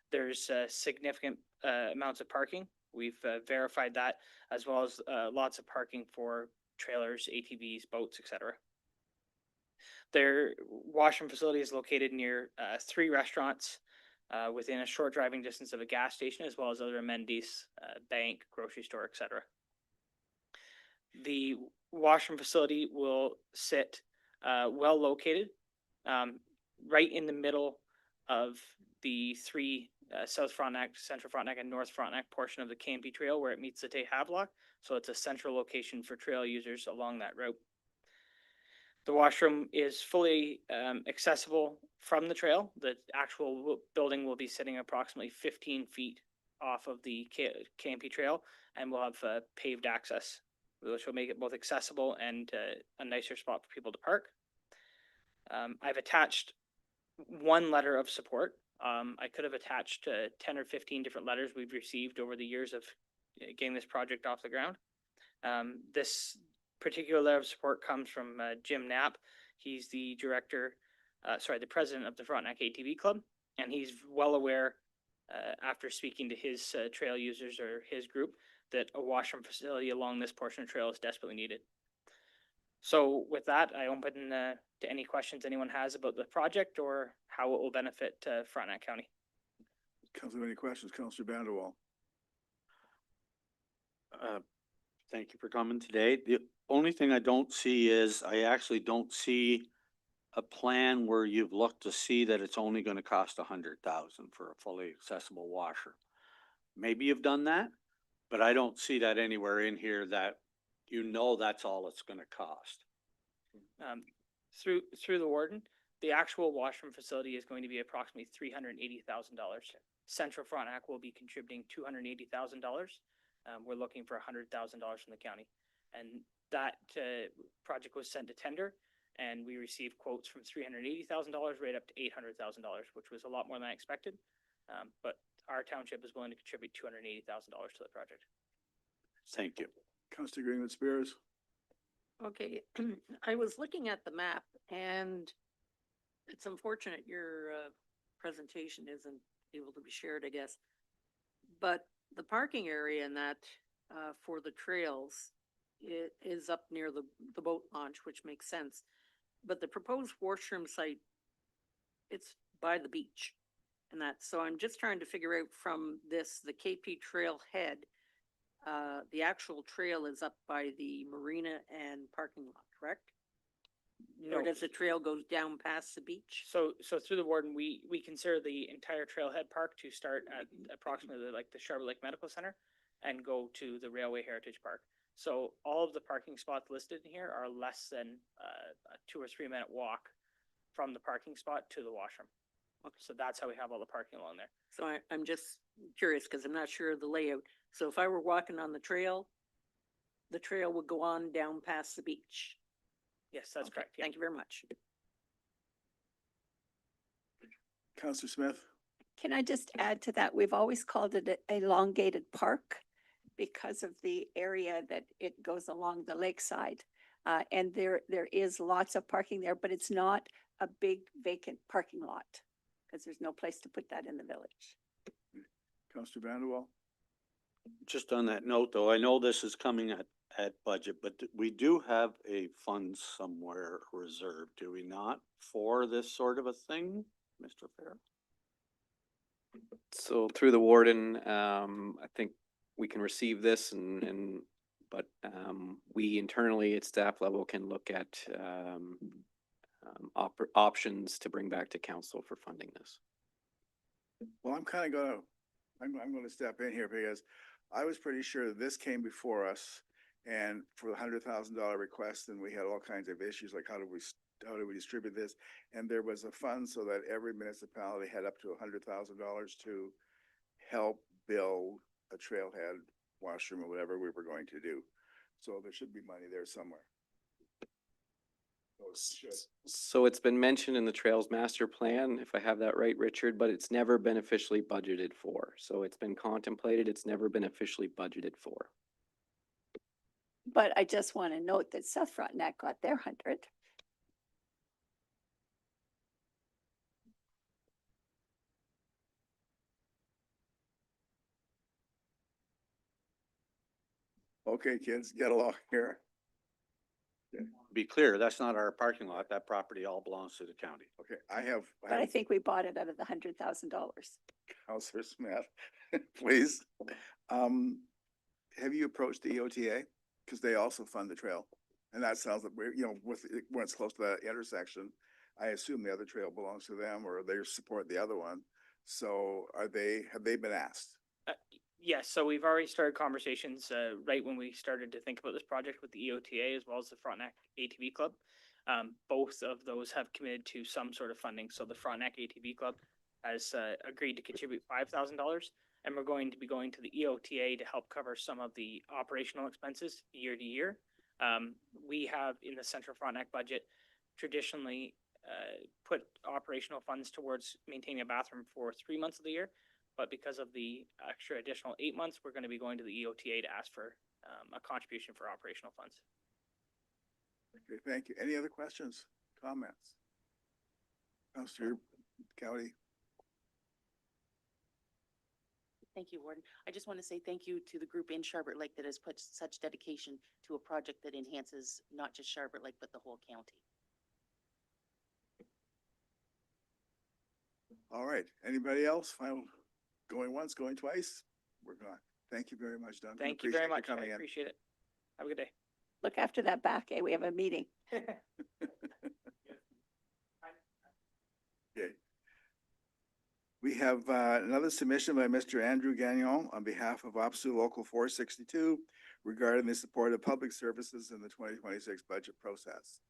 There's significant amounts of parking. We've verified that, as well as lots of parking for trailers, ATVs, boats, etc. Their washroom facility is located near 3 restaurants within a short driving distance of a gas station, as well as other amenities, bank, grocery store, etc. The washroom facility will sit well located, right in the middle of the 3 South Frontenac, Central Frontenac, and North Frontenac portion of the KMP Trail where it meets the Tay Havelock. So it's a central location for trail users along that route. The washroom is fully accessible from the trail. The actual building will be sitting approximately 15 feet off of the KMP Trail and will have paved access, which will make it both accessible and a nicer spot for people to park. I've attached 1 letter of support. I could have attached 10 or 15 different letters we've received over the years of getting this project off the ground. This particular letter of support comes from Jim Knapp. He's the the president of the Frontenac ATV Club, and he's well aware, after speaking to his trail users or his group, that a washroom facility along this portion of trail is desperately needed. So with that, I open to any questions anyone has about the project or how it will benefit Frontenac County. Council, any questions? Councillor Vanderwall. Thank you for coming today. The only thing I don't see is, I actually don't see a plan where you've looked to see that it's only gonna cost 100,000 for a fully accessible washer. Maybe you've done that, but I don't see that anywhere in here that that's all it's gonna cost. Through the warden, the actual washroom facility is going to be approximately $380,000. Central Frontenac will be contributing $280,000. We're looking for $100,000 from the county. And that project was sent to tender, and we received quotes from $380,000 right up to $800,000, which was a lot more than I expected. But our township is willing to contribute $280,000 to the project. Thank you. Councillor Greenwood Spears. Okay, I was looking at the map and it's unfortunate your presentation isn't able to be shared, I guess. But the parking area in that for the trails is up near the boat launch, which makes sense. But the proposed washroom site, it's by the beach and that. So I'm just trying to figure out from this, the KP Trailhead, the actual trail is up by the marina and parking lot, correct? Or No. does the trail go down past the beach? So through the warden, we consider the entire trailhead park to start at approximately like the Sharp Lake Medical Center and go to the Railway Heritage Park. So all of the parking spots listed in here are less than a 2 or 3 minute walk from the parking spot to the washroom. So that's how we have all the parking along there. So I'm just curious because I'm not sure of the layout. So if I were walking on the trail would go on down past the beach. Yes, that's Okay, correct. Yeah. Thank you very much. Councillor Smith. Can I just add to that? We've always called it a elongated park because of the area that it goes along the lakeside. And there is lots of parking there, but it's not a big vacant parking lot because there's no place to put that in the village. Councillor Vanderwall. Just on that note, though, I know this is coming at budget, but we do have a fund somewhere reserved, do we not, for this sort of a thing, Mr. Fair? So through the warden, I think we can receive this but we internally at staff level can look at options to bring back to council for funding this. Well, I'm gonna step in here because I was pretty sure that this came before us and for the $100,000 request, and we had all kinds of issues like how do we distribute this? And there was a fund so that every municipality had up to $100,000 to help build a trailhead washroom or whatever we were going to do. So there should be money there somewhere. Oh, it should. So it's been mentioned in the Trails Master Plan, if I have that right, Richard, but it's never been officially budgeted for. So it's been contemplated, it's never been officially budgeted for. But I just want to note that South Frontenac got their 100. Okay, kids, get along here. Be clear, that's not our parking lot. That property all belongs to the county. Okay, But I think we bought it out of the $100,000. Councillor Smith, please. Have you approached the EOTA? Because they also fund the trail. And that sounds like, when it's close to that intersection, I assume the other trail belongs to them or they support the other one. So have they been asked? Yes, so we've already started conversations right when we started to think about this project with the EOTA as well as the Frontenac ATV Club. Both of those have committed to some sort of funding. So the Frontenac ATV Club has agreed to contribute $5,000, and we're going to be going to the EOTA to help cover some of the operational expenses year to year. We have in the Central Frontenac budget traditionally put operational funds towards maintaining a bathroom for 3 months of the year. But because of the extra additional 8 months, we're going to be going to the EOTA to ask for a contribution for operational funds. Okay, thank you. Any other questions, comments? Councillor Gowdy. Thank you, Warden. I just want to say thank you to the group in Sharpet Lake that has put such dedication to a project that enhances not just Sharpet Lake, but the whole county. All right, anybody else? Final, going once, going twice? We're gone. Thank you very much, Duncan. Thank you very Appreciate much. I coming in. appreciate it. Have a good day. Look after that back, eh? We have a meeting. Okay. We have another submission by Mr. Andrew Gagnon on behalf of OPSU Local 462 regarding the support of public services in the 2026 budget process.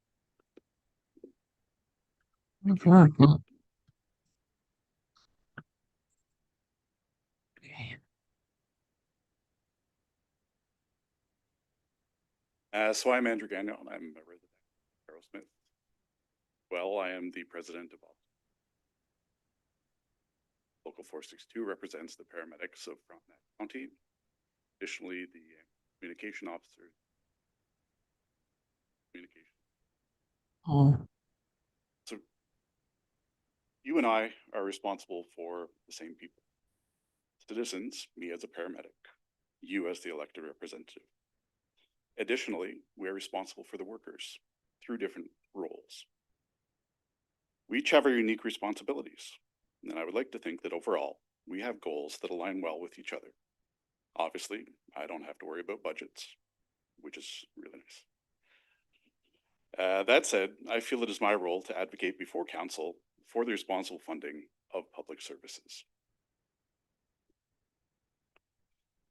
So I'm Andrew Gagnon. I'm a resident of Aerosmith. Well, I am the president of Local 462 represents the paramedics of Frontenac County. Additionally, the communication officer. So you and I are responsible for the same people. Citizens, me as a paramedic, you as the elected representative. Additionally, we are responsible for the workers through different roles. We each have our unique responsibilities, and I would like to think that overall, we have goals that align well with each other. Obviously, I don't have to worry about budgets, which is really nice. That said, I feel it is my role to advocate before council for the responsible funding of public services.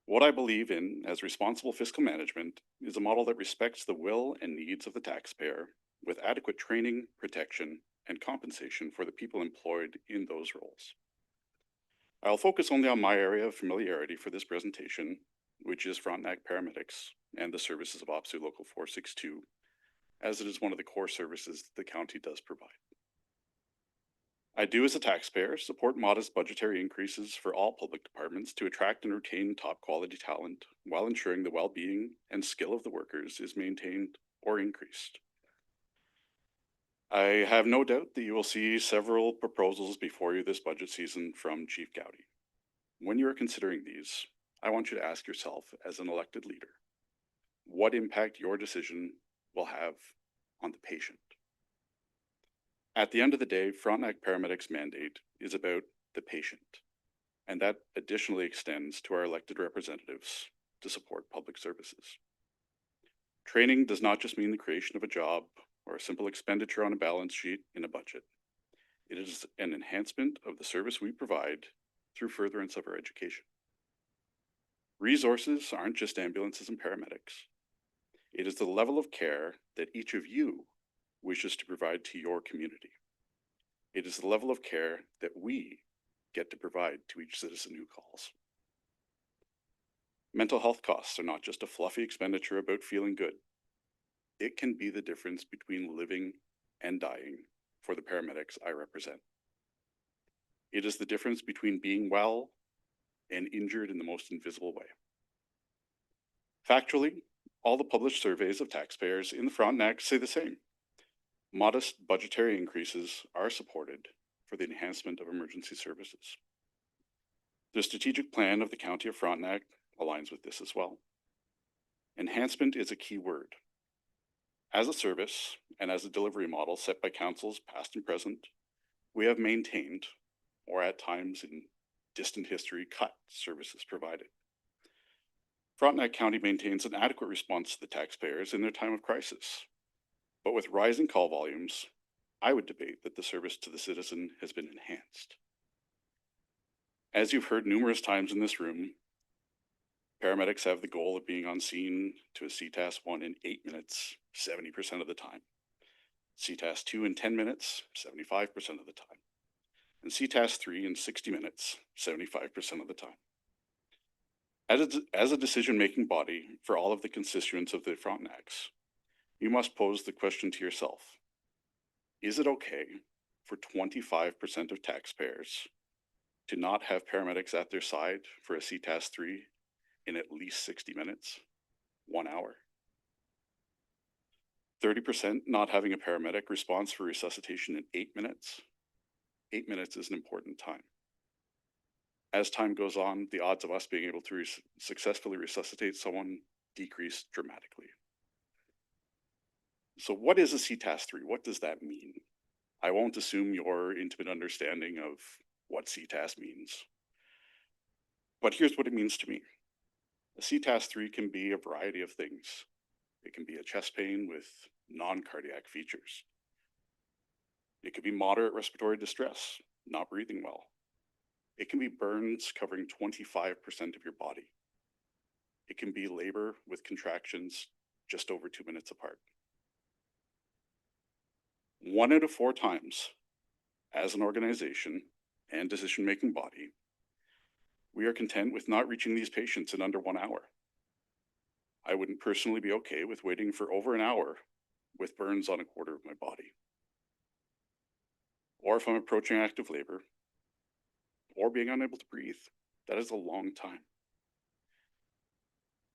What I believe in as responsible fiscal management is a model that respects the will and needs of the taxpayer with adequate training, protection, and compensation for the people employed in those roles. I'll focus only on my area of familiarity for this presentation, which is Frontenac Paramedics and the services of OPSU Local 462, as it is one of the core services the county does provide. I do, as a taxpayer, support modest budgetary increases for all public departments to attract and retain top quality talent while ensuring the well-being and skill of the workers is maintained or increased. I have no doubt that you will see several proposals before you this budget season from Chief Gowdy. When you are considering these, I want you to ask yourself, as an elected leader, what impact your decision will have on the patient. At the end of the day, Frontenac Paramedics' mandate is about the patient, and that additionally extends to our elected representatives to support public services. Training does not just mean the creation of a job or a simple expenditure on a balance sheet in a budget. It is an enhancement of the service we provide through furtherance of our education. Resources aren't just ambulances and paramedics. It is the level of care that each of you wishes to provide to your community. It is the level of care that we get to provide to each citizen who calls. Mental health costs are not just a fluffy expenditure about feeling good. It can be the difference between living and dying for the paramedics I represent. It is the difference between being well and injured in the most invisible way. Factually, all the published surveys of taxpayers in the Frontenac say the same. Modest budgetary increases are supported for the enhancement of emergency services. The strategic plan of the County of Frontenac aligns with this as well. Enhancement is a key word. As a service and as a delivery model set by councils past and present, we have maintained, or at times in distant history, cut services provided. Frontenac County maintains an adequate response to the taxpayers in their time of crisis. But with rising call volumes, I would debate that the service to the citizen has been enhanced. As you've heard numerous times in this room, paramedics have the goal of being on scene to a CTAS 1 in 8 minutes, 70% of the time. CTAS 2 in 10 minutes, 75% of the time. And CTAS 3 in 60 minutes, 75% of the time. As a decision-making body for all of the constituents of the Frontenacs, you must pose the question to yourself, is it okay for 25% of taxpayers to not have paramedics at their side for a CTAS 3 in at least 60 minutes, 1 hour? 30% not having a paramedic response for resuscitation in 8 minutes? 8 minutes is an important time. As time goes on, the odds of us being able to successfully resuscitate someone decrease dramatically. So what is a CTAS-3? What does that mean? I won't assume your intimate understanding of what CTAS means. But here's what it means to me. A CTAS-3 can be a variety of things. It can be a chest pain with non-cardiac features. It could be moderate respiratory distress, not breathing well. It can be burns covering 25% of your body. It can be labor with contractions just over 2 minutes apart. 1 out of 4 times, as an organization and decision-making body, we are content with not reaching these patients in under 1 hour. I wouldn't personally be okay with waiting for over an hour with burns on a quarter of my body. Or if I'm approaching active labor, or being unable to breathe, that is a long time.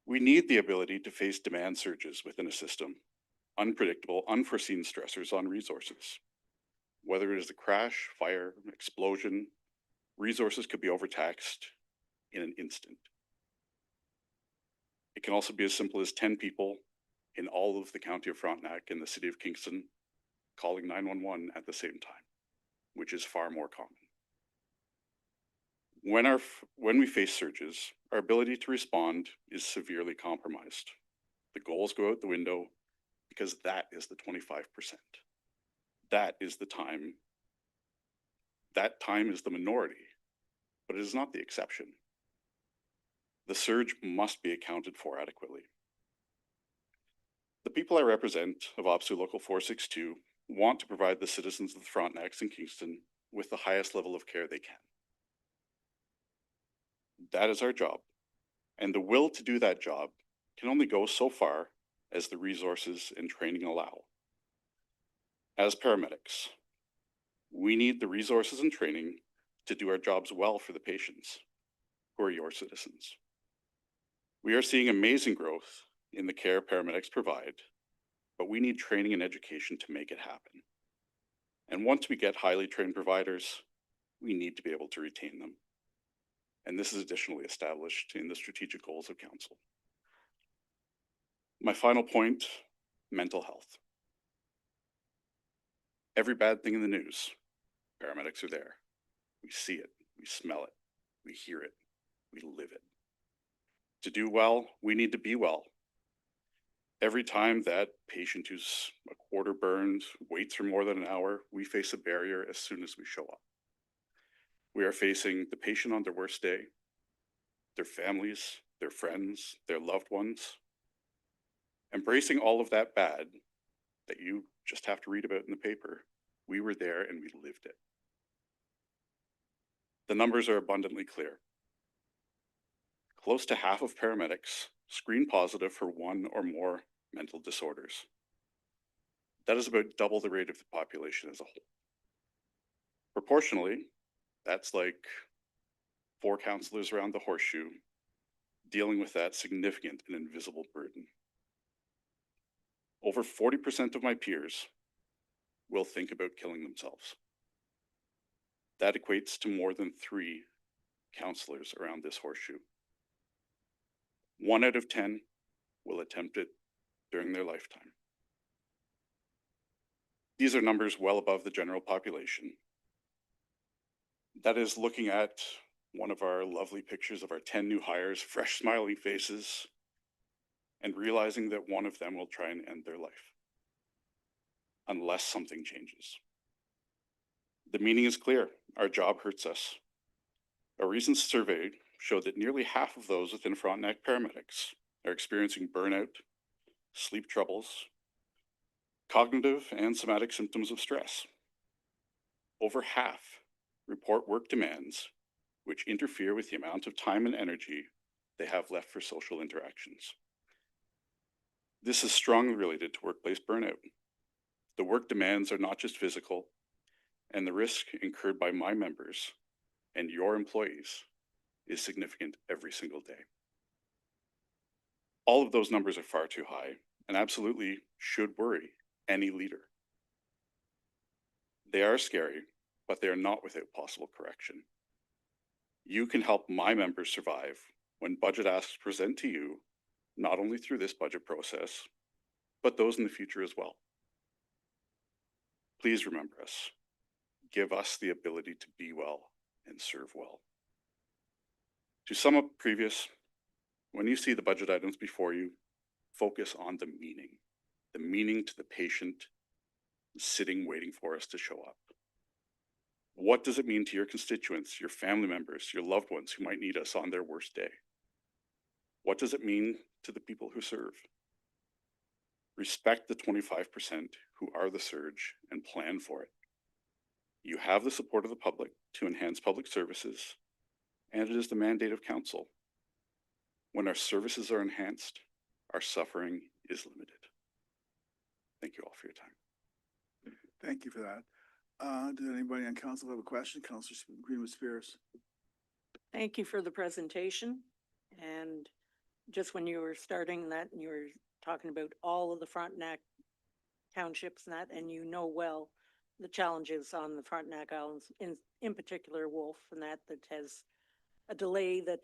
We need the ability to face demand surges within a system, unpredictable, unforeseen stressors on resources. Whether it is a crash, fire, explosion, resources could be overtaxed in an instant. It can also be as simple as 10 people in all of the county of Frontenac and the city of Kingston calling 911 at the same time, which is far more common. When we face surges, our ability to respond is severely compromised. The goals go out the window because that is the 25%. That is the time. That time is the minority, but it is not the exception. The surge must be accounted for adequately. The people I represent of OPSEU Local 462 want to provide the citizens of the Frontenacs and Kingston with the highest level of care they can. That is our job, and the will to do that job can only go so far as the resources and training allow. As paramedics, we need the resources and training to do our jobs well for the patients, who are your citizens. We are seeing amazing growth in the care paramedics provide, but we need training and education to make it happen. And once we get highly trained providers, we need to be able to retain them. And this is additionally established in the strategic goals of council. My final point, mental health. Every bad thing in the news, paramedics are there. We see it, we smell it, we hear it, we live it. To do well, we need to be well. Every time that patient who's a quarter burned waits for more than an hour, we face a barrier as soon as we show up. We are facing the patient on their worst day, their families, their friends, their loved ones. Embracing all of that bad that you just have to read about in the paper, we were there and we lived it. The numbers are abundantly clear. Close to half of paramedics screen positive for 1 or more mental disorders. That is about double the rate of the population as a whole. Proportionally, that's like 4 counselors around the horseshoe dealing with that significant and invisible burden. Over 40% of my peers will think about killing themselves. That equates to more than 3 counselors around this horseshoe. 1 out of 10 will attempt it during their lifetime. These are numbers well above the general population. That is looking at one of our lovely pictures of our 10 new hires, fresh smiling faces, and realizing that one of them will try and end their life, unless something changes. The meaning is clear. Our job hurts us. A recent survey showed that nearly half of those within Frontenac paramedics are experiencing burnout, sleep troubles, cognitive and somatic symptoms of stress. Over half report work demands which interfere with the amount of time and energy they have left for social interactions. This is strongly related to workplace burnout. The work demands are not just physical, and the risk incurred by my members and your employees is significant every single day. All of those numbers are far too high and absolutely should worry any leader. They are scary, but they are not without possible correction. You can help my members survive when budget asks present to you, not only through this budget process, but those in the future as well. Please remember us. Give us the ability to be well and serve well. To sum up previous, when you see the budget items before you, focus on the meaning to the patient sitting waiting for us to show up. What does it mean to your constituents, your family members, your loved ones who might need us on their worst day? What does it mean to the people who serve? Respect the 25% who are the surge and plan for it. You have the support of the public to enhance public services, and it is the mandate of council. When our services are enhanced, our suffering is limited. Thank you all for your time. Thank you for that. Does anybody on council have a question? Councilor Greenwood Spears. Thank you for the presentation. And just when you were starting that, and you were talking about all of the Frontenac townships and that, and you know well the challenges on the Frontenac Islands, in particular Wolf, and that has a delay that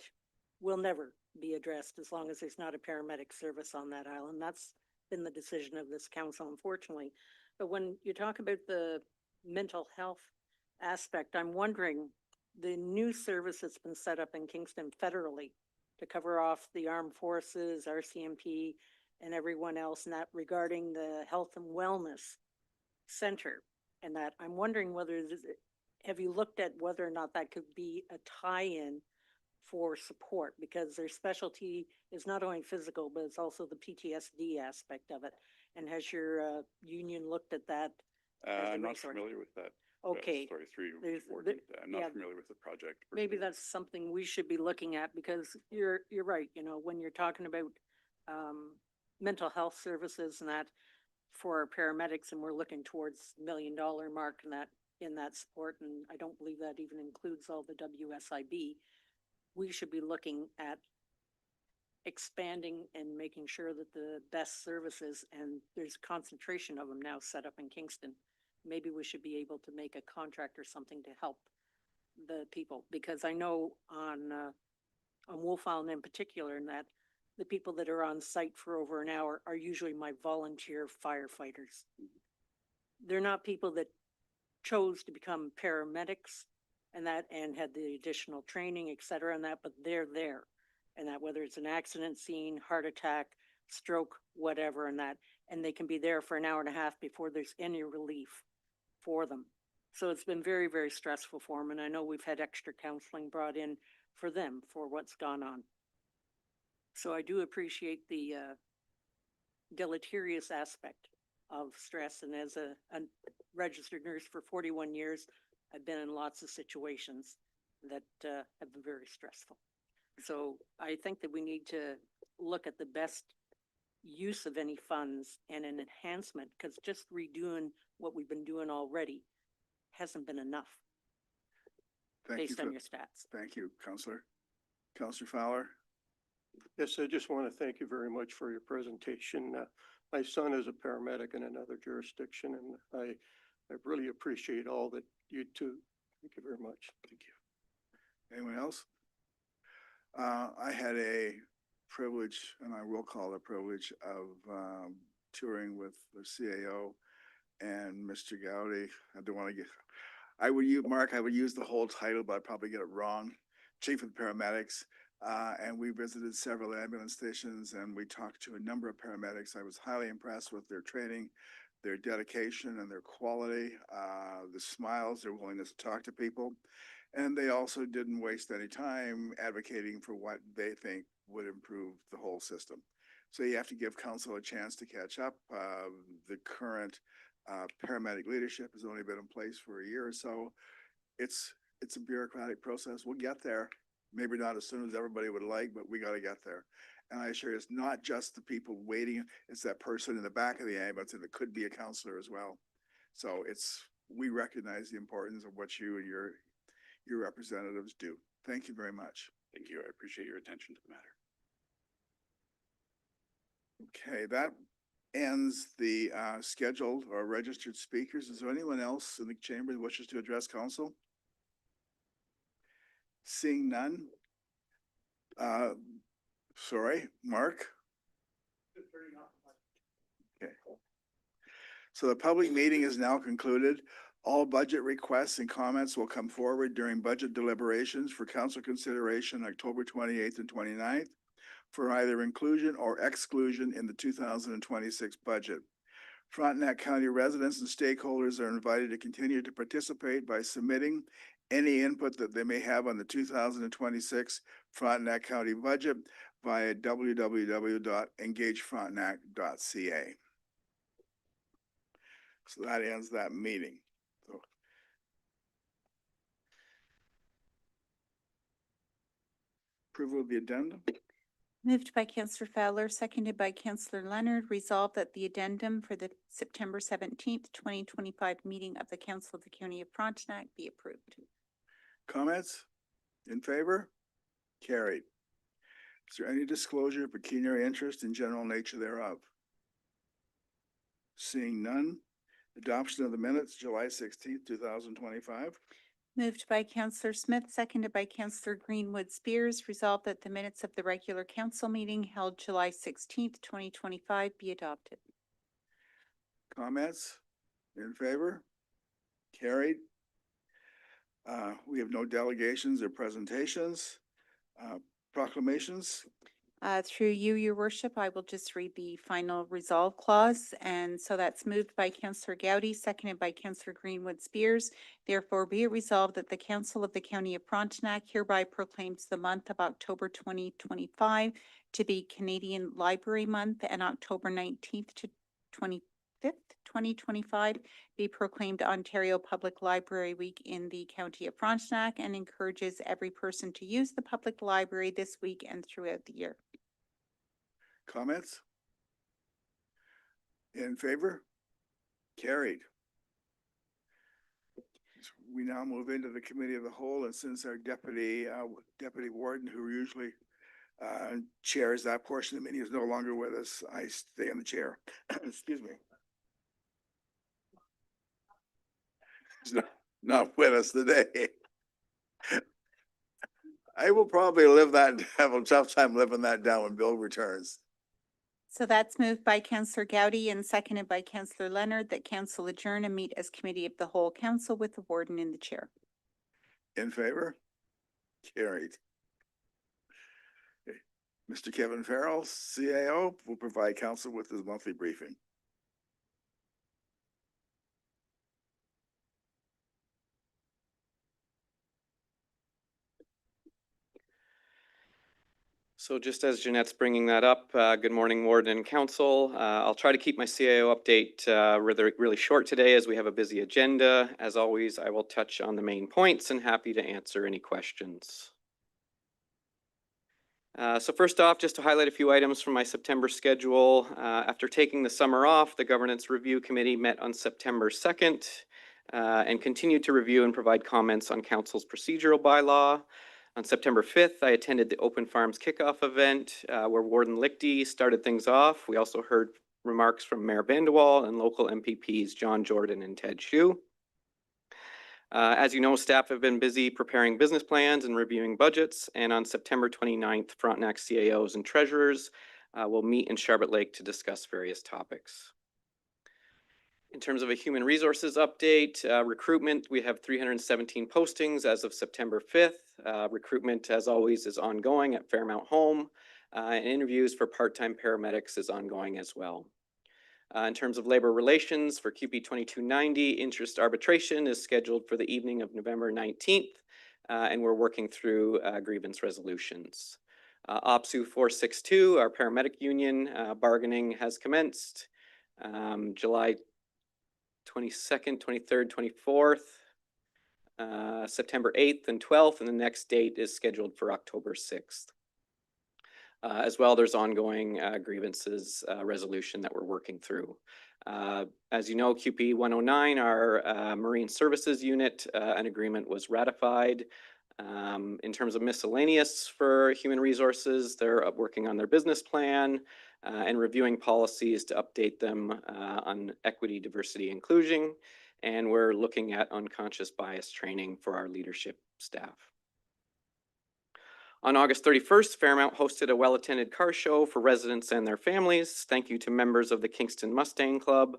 will never be addressed as long as there's not a paramedic service on that island. That's been the decision of this council, unfortunately. But when you talk about the mental health aspect, I'm wondering, the new service that's been set up in Kingston federally to cover off the armed forces, RCMP, and everyone else, and that regarding the health and wellness center, and that I'm wondering whether, have you looked at whether or not that could be a tie-in for support, because their specialty is not only physical, but it's also the PTSD aspect of it. And has your union looked at that? as a I'm not resource? familiar with that. Okay. Story 3 There's report. the- I'm yeah. not familiar with the project. per Maybe se. that's something we should be looking at, because you're right, you know, when you're talking about mental health services and that for our paramedics, and we're looking towards $1 million mark in that support, and I don't believe that even includes all the WSIB. We should be looking at expanding and making sure that the best services, and there's concentration of them now set up in Kingston. Maybe we should be able to make a contract or something to help the people, because I know on Wolf Island in particular, in that the people that are on site for over an hour are usually my volunteer firefighters. They're not people that chose to become paramedics and had the additional training, et cetera, and that, but they're there. And that whether it's an accident scene, heart attack, stroke, whatever, and they can be there for an hour and a half before there's any relief for them. So it's been very, very stressful for them, and I know we've had extra counseling brought in for them for what's gone on. So I do appreciate the deleterious aspect of stress, and as a registered nurse for 41 years, I've been in lots of situations that have been very stressful. So I think that we need to look at the best use of any funds and an enhancement, because just redoing what we've been doing already hasn't been enough Thank you based for, on your stats. thank you, Councilor. Councilor Fowler. Yes, I just want to thank you very much for your presentation. My son is a paramedic in another jurisdiction, and I really appreciate all that you do. Thank you very much. Thank you. Anyone else? I had a privilege, and I will call it a privilege, of touring with the CAO and Mr. Gowdy. I don't want to I would use the whole title, but I'd probably get it wrong. Chief of Paramedics. And we visited several ambulance stations, and we talked to a number of paramedics. I was highly impressed with their training, their dedication, and their quality, the smiles, their willingness to talk to people. And they also didn't waste any time advocating for what they think would improve the whole system. So you have to give council a chance to catch up. The current paramedic leadership has only been in place for a year or so. It's a bureaucratic process. We'll get there. Maybe not as soon as everybody would like, but we got to get there. And I assure you, it's not just the people waiting. It's that person in the back of the ambulance, and it could be a counselor as well. So we recognize the importance of what you and your representatives do. Thank you very much. Thank you. I appreciate your attention to the matter. Okay, that ends the scheduled or registered speakers. Is there anyone else in the chamber that wishes to address council? Seeing none. Sorry, Mark? Okay. So the public meeting is now concluded. All budget requests and comments will come forward during budget deliberations for council consideration October 28th and 29th for either inclusion or exclusion in the 2026 budget. Frontenac County residents and stakeholders are invited to continue to participate by submitting any input that they may have on the 2026 Frontenac County budget via www.engagefrontenac.ca. So that ends that meeting. So approval of the addendum? Moved by Counselor Fowler, seconded by Counselor Leonard, resolved that the addendum for the September 17th, 2025 meeting of the Council of the County of Frontenac be approved. Comments? In favor? Carried. Is there any disclosure of pecuniary interest in general nature thereof? Seeing none. Adoption of the minutes, July 16th, 2025. Moved by Counselor Smith, seconded by Counselor Greenwood Spears, resolved that the minutes of the regular council meeting held July 16th, 2025 be adopted. Comments? In favor? Carried. We have no delegations or presentations. Proclamations. Through you, your worship, I will just read the final resolve clause. And so that's moved by Counselor Gowdy, seconded by Counselor Greenwood Spears. Therefore, be it resolved that the Council of the County of Frontenac hereby proclaims the month of October 2025 to be Canadian Library Month, and October 19th to 25th, 2025 be proclaimed Ontario Public Library Week in the County of Frontenac, and encourages every person to use the public library this week and throughout the year. Comments? In favor? Carried. So we now move into the committee of the whole, and since our deputy warden, who usually chairs that portion of the meeting, is no longer with us, I stay in the chair. Excuse me. He's not with us today. I will probably have a tough time living that down when Bill returns. So that's moved by Counselor Gowdy and seconded by Counselor Leonard that council adjourn and meet as committee of the whole council with the warden in the chair. In favor? Carried. Okay. Mr. Kevin Farrell, CAO, will provide council with his monthly briefing. So just as Jeanette's bringing that up, good morning, Warden and Council. I'll try to keep my CAO update really short today as we have a busy agenda. As always, I will touch on the main points and happy to answer any questions. So first off, just to highlight a few items from my September schedule. After taking the summer off, the Governance Review Committee met on September 2nd and continued to review and provide comments on Council's procedural bylaw. On September 5th, I attended the Open Farms kickoff event where Warden Lichty started things off. We also heard remarks from Mayor Bandewall and local MPPs John Jordan and Ted Hsu. As you know, staff have been busy preparing business plans and reviewing budgets. And on September 29th, Frontenac CAOs and treasurers will meet in Charlotte Lake to discuss various topics. In terms of a human resources update, recruitment, we have 317 postings as of September 5th. Recruitment, as always, is ongoing at Fairmount Home, and interviews for part-time paramedics is ongoing as well. In terms of labor relations, for QP 2290, interest arbitration is scheduled for the evening of November 19th, and we're working through grievance resolutions. OPSU 462, our paramedic union, bargaining has commenced. July 22nd, 23rd, 24th, September 8th and 12th, and the next date is scheduled for October 6th. As well, there's ongoing grievances resolution that we're working through. As you know, QP 109, our Marine Services Unit, an agreement was ratified. In terms of miscellaneous for human resources, they're working on their business plan and reviewing policies to update them on equity, diversity, inclusion. And we're looking at unconscious bias training for our leadership staff. On August 31st, Fairmount hosted a well-attended car show for residents and their families. Thank you to members of the Kingston Mustang Club,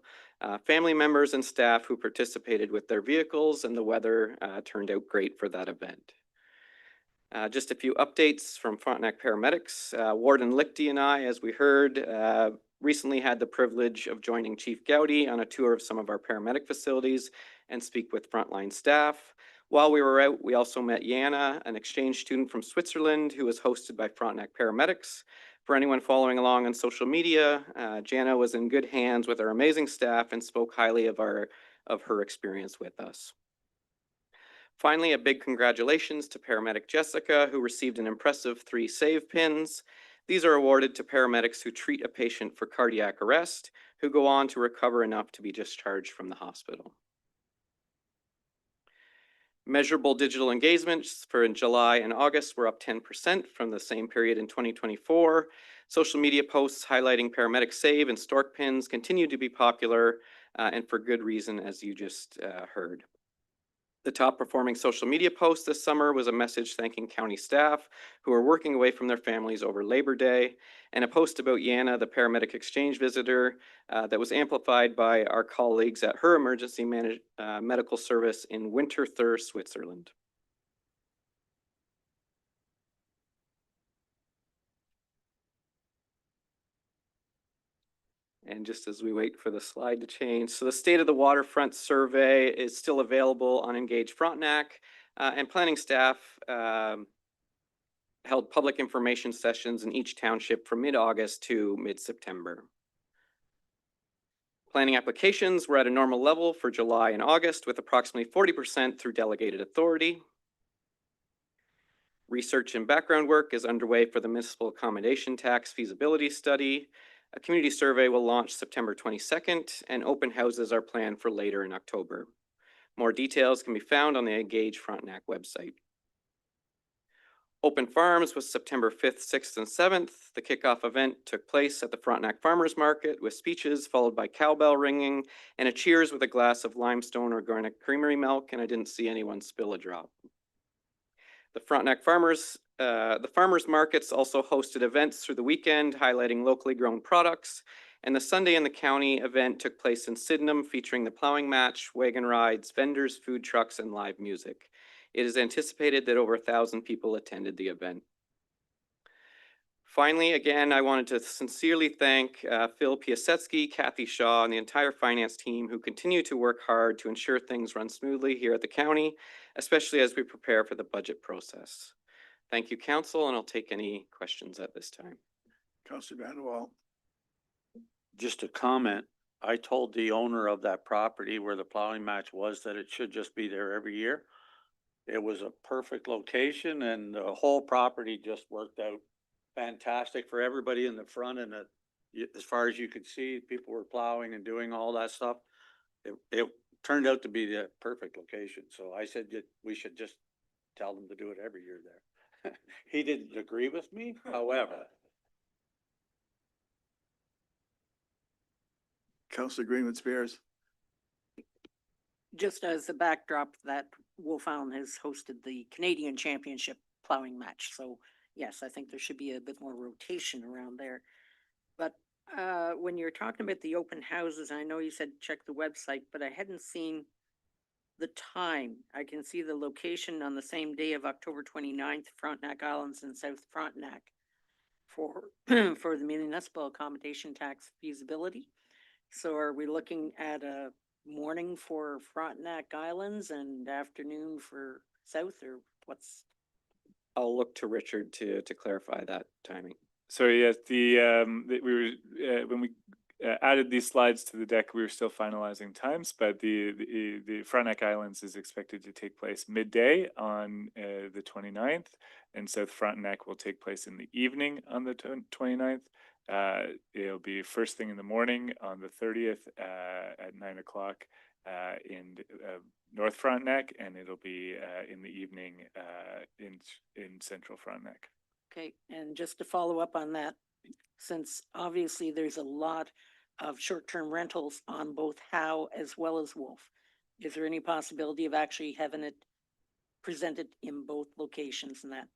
family members and staff who participated with their vehicles, and the weather turned out great for that event. Just a few updates from Frontenac paramedics. Warden Lichty and I, as we heard, recently had the privilege of joining Chief Gowdy on a tour of some of our paramedic facilities and speak with frontline staff. While we were out, we also met Yana, an exchange student from Switzerland who was hosted by Frontenac paramedics. For anyone following along on social media, Jana was in good hands with our amazing staff and spoke highly of her experience with us. Finally, a big congratulations to paramedic Jessica, who received an impressive 3 save pins. These are awarded to paramedics who treat a patient for cardiac arrest, who go on to recover enough to be discharged from the hospital. Measurable digital engagements for in July and August were up 10% from the same period in 2024. Social media posts highlighting paramedic save and stork pins continue to be popular, and for good reason, as you just heard. The top performing social media post this summer was a message thanking county staff who are working away from their families over Labor Day, and a post about Yana, the paramedic exchange visitor, that was amplified by our colleagues at her emergency medical service in Winterthur, Switzerland. And just as we wait for the slide to change, so the State of the Waterfront survey is still available on Engage Frontenac, and planning staff held public information sessions in each township from mid-August to mid-September. Planning applications were at a normal level for July and August, with approximately 40% through delegated authority. Research and background work is underway for the municipal accommodation tax feasibility study. A community survey will launch September 22nd, and open houses are planned for later in October. More details can be found on the Engage Frontenac website. Open Farms was September 5th, 6th, and 7th. The kickoff event took place at the Frontenac Farmers Market with speeches followed by cowbell ringing and a cheers with a glass of limestone organic creamery milk, and I didn't see anyone spill a drop. The Frontenac Farmers markets also hosted events through the weekend highlighting locally grown products, and the Sunday in the County event took place in Sydenham, featuring the plowing match, wagon rides, vendors, food trucks, and live music. It is anticipated that over 1,000 people attended the event. Finally, again, I wanted to sincerely thank Phil Piasecki, Kathy Shaw, and the entire finance team who continue to work hard to ensure things run smoothly here at the county, especially as we prepare for the budget process. Thank you, Council, and I'll take any questions at this time. Councilor Vanderwall. Just a comment. I told the owner of that property where the plowing match was that it should just be there every year. It was a perfect location, and the whole property just worked out fantastic for everybody in the front, and as far as you could see, people were plowing and doing all that stuff. It turned out to be the perfect location. So I said that we should just tell them to do it every year there. He didn't agree with me, however. Councilor Greenwood Spears. Just as a backdrop, that Wolfhound has hosted the Canadian Championship plowing match. So yes, I think there should be a bit more rotation around there. But when you're talking about the open houses, I know you said check the website, but I hadn't seen the time. I can see the location on the same day of October 29th, Frontenac Islands and South Frontenac for for the municipal accommodation tax feasibility. So are we looking at a morning for Frontenac Islands and afternoon for South, or what's? I'll look to Richard to clarify that timing. So yes, we were when we added these slides to the deck, we were still finalizing times, but the Frontenac Islands is expected to take place midday on the 29th, and South Frontenac will take place in the evening on the 29th. It'll be first thing in the morning on the 30th at 9 o'clock in North Frontenac, and it'll be in the evening in Central Frontenac. Okay, and just to follow up on that, since obviously there's a lot of short-term rentals on both Howe as well as Wolf, is there any possibility of actually having it presented in both locations and that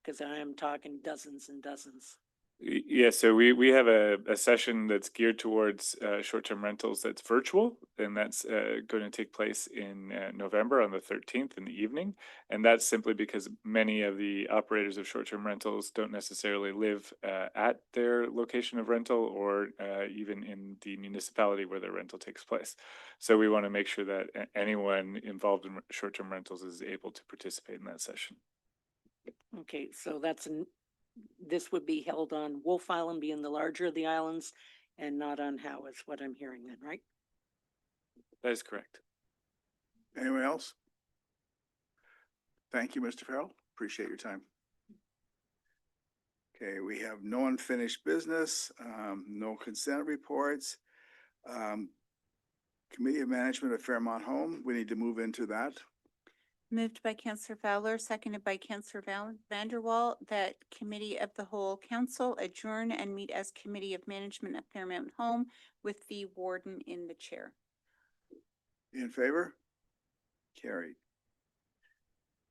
Because I am talking dozens and dozens. Yeah, so we have a session that's geared towards short-term rentals that's virtual, and that's going to take place in November on the 13th in the evening. And that's simply because many of the operators of short-term rentals don't necessarily live at their location of rental or even in the municipality where their rental takes place. So we want to make sure that anyone involved in short-term rentals is able to participate in that session. Okay, so this would be held on Wolf Island being the larger of the islands and not on Howe is what I'm hearing then, right? That is correct. Anyone else? Thank you, Mr. Farrell. Appreciate your time. Okay, we have no unfinished business, no consent reports. Committee of Management of Fairmont Home, we need to move into that. Moved by Counselor Fowler, seconded by Counselor Vanderwall, that Committee of the Whole Council adjourn and meet as Committee of Management of Fairmount Home with the warden in the chair. In favor? Carried.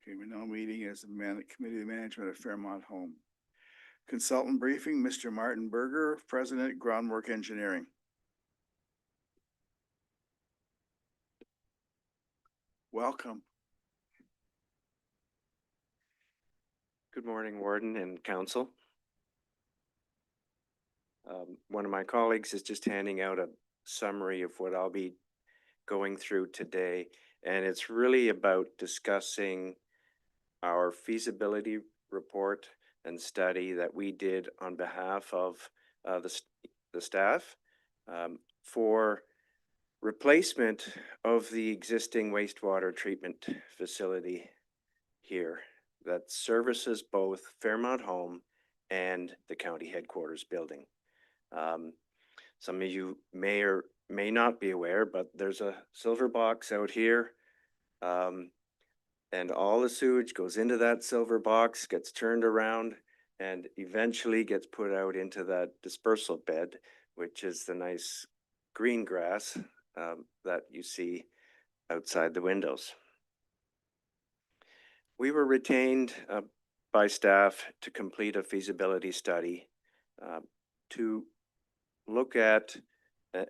Okay, we're now meeting as the Committee of Management of Fairmont Home. Consultant briefing, Mr. Martin Berger, President, Groundwork Engineering. Welcome. Good morning, Warden and Council. One of my colleagues is just handing out a summary of what I'll be going through today, and it's really about discussing our feasibility report and study that we did on behalf of the staff for replacement of the existing wastewater treatment facility here that services both Fairmont Home and the county headquarters building. Some of you may or may not be aware, but there's a silver box out here. And all the sewage goes into that silver box, gets turned around, and eventually gets put out into that dispersal bed, which is the nice green grass that you see outside the windows. We were retained by staff to complete a feasibility study to look at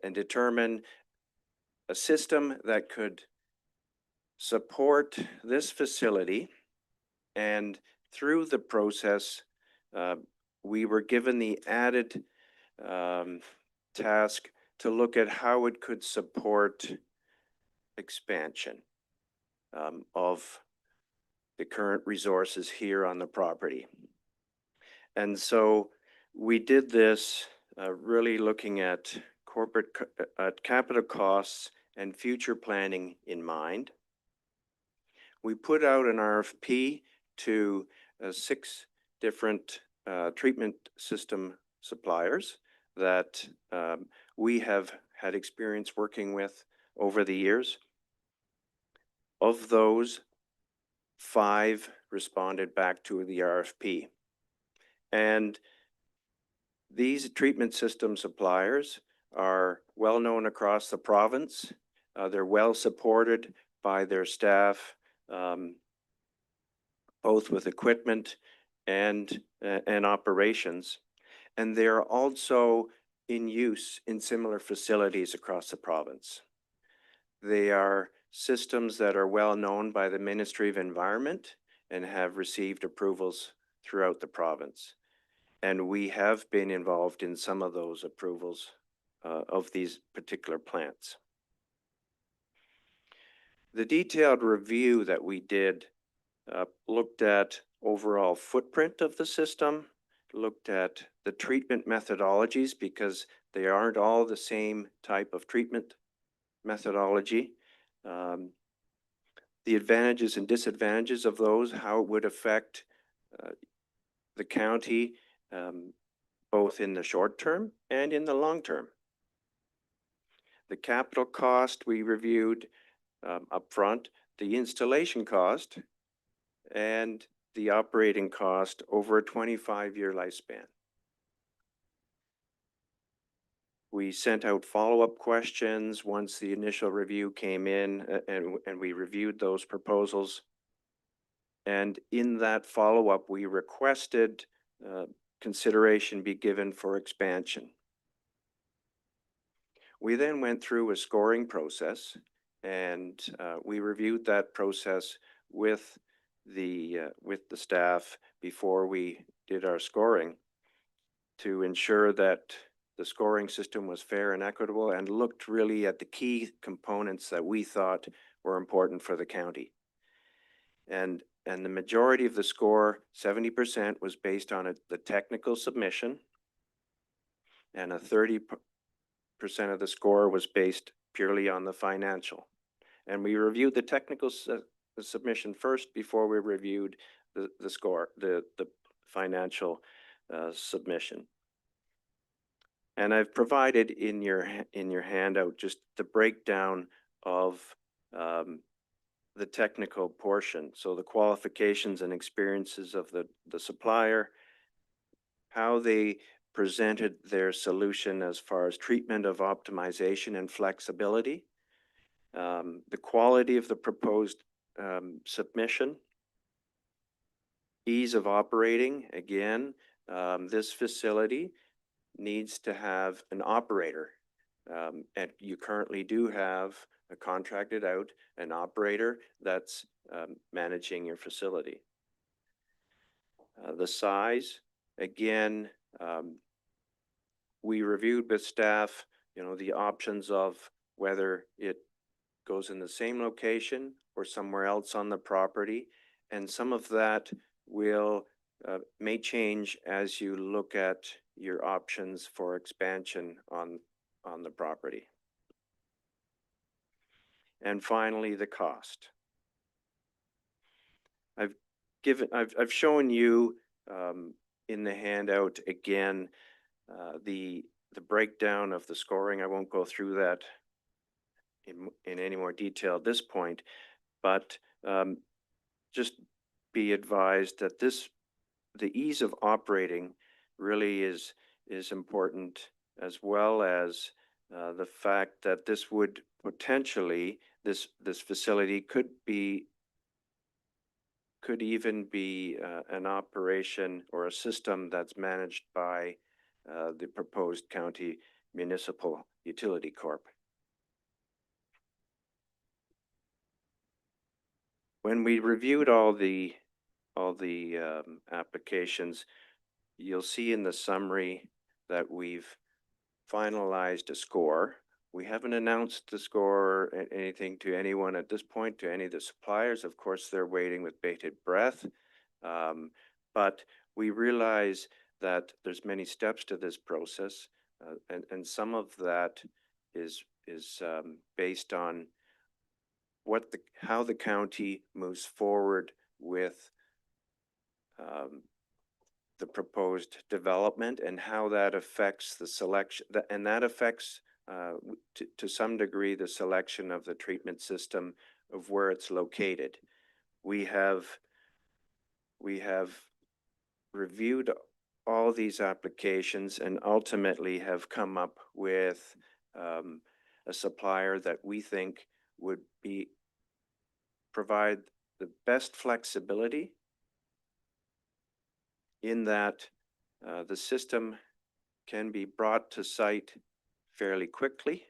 and determine a system that could support this facility. And through the process, we were given the added task to look at how it could support expansion of the current resources here on the property. And so we did this really looking at capital costs and future planning in mind. We put out an RFP to 6 different treatment system suppliers that we have had experience working with over the years. Of those, 5 responded back to the RFP. And these treatment system suppliers are well known across the province. They're well supported by their staff, both with equipment and operations. And they're also in use in similar facilities across the province. They are systems that are well known by the Ministry of Environment and have received approvals throughout the province. And we have been involved in some of those approvals of these particular plants. The detailed review that we did looked at overall footprint of the system, looked at the treatment methodologies because they aren't all the same type of treatment methodology. The advantages and disadvantages of those, how it would affect the county, both in the short term and in the long term. The capital cost we reviewed upfront, the installation cost, and the operating cost over a 25-year lifespan. We sent out follow-up questions once the initial review came in and we reviewed those proposals. And in that follow-up, we requested consideration be given for expansion. We then went through a scoring process, and we reviewed that process with the staff before we did our scoring to ensure that the scoring system was fair and equitable and looked really at the key components that we thought were important for the county. And the majority of the score, 70%, was based on the technical submission, and a 30% of the score was based purely on the financial. And we reviewed the technical submission first before we reviewed the score, the financial submission. And I've provided in your handout just the breakdown of the technical portion. So the qualifications and experiences of the supplier, how they presented their solution as far as treatment of optimization and flexibility, the quality of the proposed submission, ease of operating. Again, this facility needs to have an operator. And you currently do have a contracted out an operator that's managing your facility. The size, again, we reviewed with staff, the options of whether it goes in the same location or somewhere else on the property. And some of that may change as you look at your options for expansion on the property. And finally, the cost. I've shown you in the handout again the breakdown of the scoring. I won't go through that in any more detail at this point, but just be advised that the ease of operating really is important, as well as the fact that this would potentially, this facility could even be an operation or a system that's managed by the proposed county municipal utility corp. When we reviewed all the applications, you'll see in the summary that we've finalized a score. We haven't announced the score or anything to anyone at this point, to any of the suppliers. Of course, they're waiting with bated breath. But we realize that there's many steps to this process, and some of that is based on how the county moves forward with the proposed development and how that affects the selection, and that affects to some degree the selection of the treatment system of where it's located. We have reviewed all these applications and ultimately have come up with a supplier that we think would provide the best flexibility in that the system can be brought to site fairly quickly,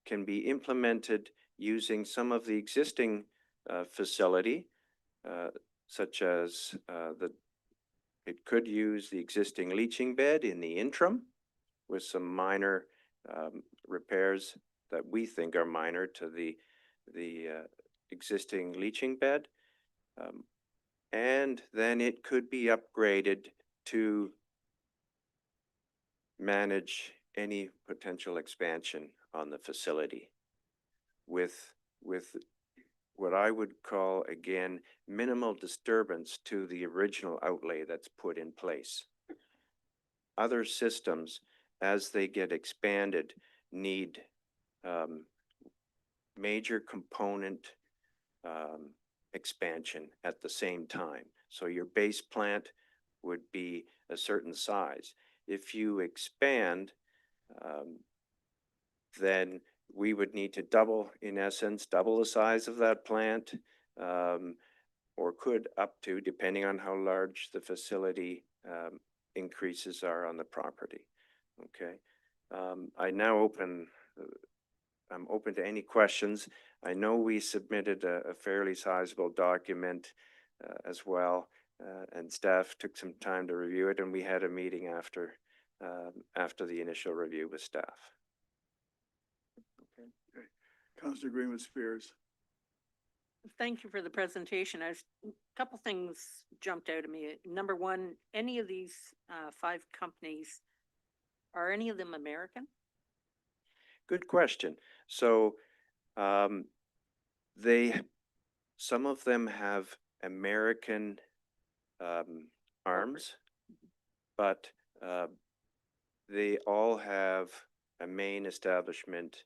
can be implemented using some of the existing facility, such as it could use the existing leaching bed in the interim with some minor repairs that we think are minor to the existing leaching bed. And then it could be upgraded to manage any potential expansion on the facility with what I would call, again, minimal disturbance to the original outlay that's put in place. Other systems, as they get expanded, need major component expansion at the same time. So your base plant would be a certain size. If you expand, then we would need to double, in essence, double the size of that plant. or could up to, depending on how large the facility increases are on the property. Okay. I now I'm open to any questions. I know we submitted a fairly sizable document as well, and staff took some time to review it, and we had a meeting after the initial review with staff. Okay. Counselor Greenwood Spears. Thank you for the presentation. A couple things jumped out at me. Number one, any of these 5 companies, are any of them American? Good question. So, some of them have American arms, but they all have a main establishment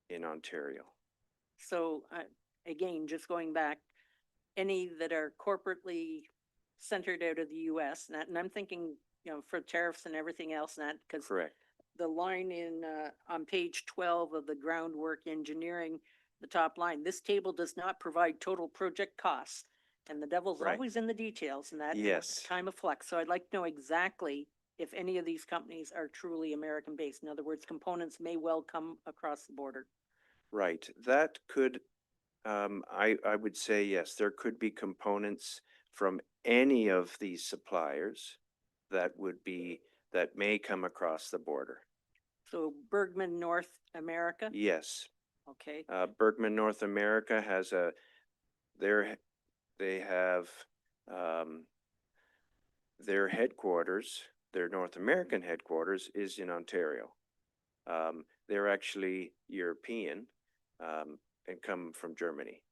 in Ontario. So again, just going back, any that are corporately centered out of the US, and I'm thinking, you know, for tariffs and everything else, and that, because Correct. the line in, on page 12 of the groundwork engineering, the top line, this table does not provide total project costs. And the devil's Right. always in the details, and that Yes. time of flux. So I'd like to know exactly if any of these companies are truly American based. In other words, components may well come across the border. Right. That could, I would say yes, there could be components from any of these suppliers that may come across the border. So Bergman North America, Yes. okay, Bergman North America has they have their headquarters, their North American headquarters is in Ontario. They're actually European and come from Germany.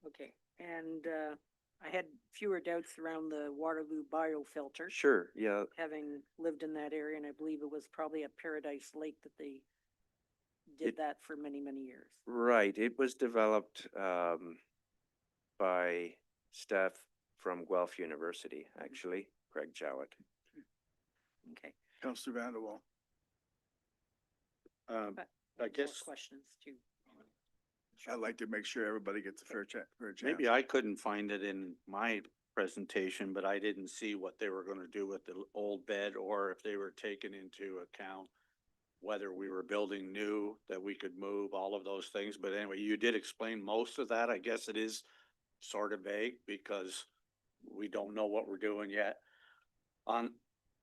okay. And I had fewer doubts around the Waterloo biofilter. Sure, yeah, Having lived in that area, and I believe it was probably a Paradise Lake that they did that for many, many years. right. It was developed by staff from Guelph University, actually, Craig Jowett. Okay. Counselor Vanderwall. I More guess questions too. I'd like to make sure everybody gets a fair chance. maybe I couldn't find it in my presentation, but I didn't see what they were gonna do with the old bed or if they were taking into account whether we were building new, that we could move, all of those things. But anyway, you did explain most of that. I guess it is sort of vague because we don't know what we're doing yet.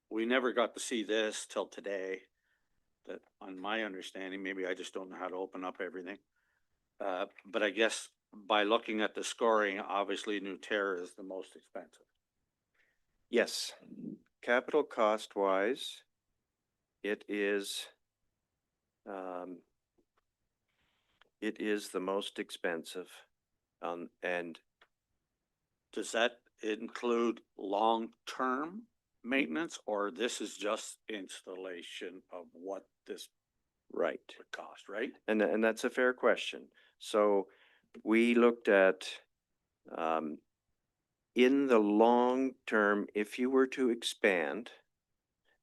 We never got to see this till today. That, on my understanding, maybe I just don't know how to open up everything. But I guess by looking at the scoring, obviously Nuterra is the most expensive. Yes, capital cost wise, it is the most expensive. And Does that include long-term maintenance, or this is just installation of what this right. would cost, right? And that's a fair question. So we looked at, in the long term, if you were to expand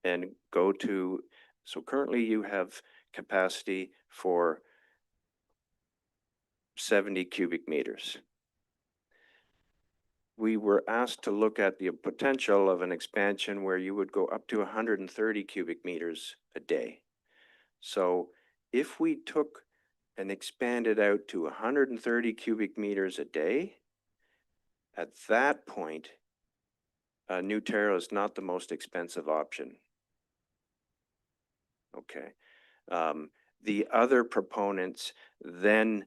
and go to, so currently you have capacity for 70 cubic meters. We were asked to look at the potential of an expansion where you would go up to 130 cubic meters a day. So if we took and expanded out to 130 cubic meters a day, at that point, Nuterra is not the most expensive option. Okay. The other proponents then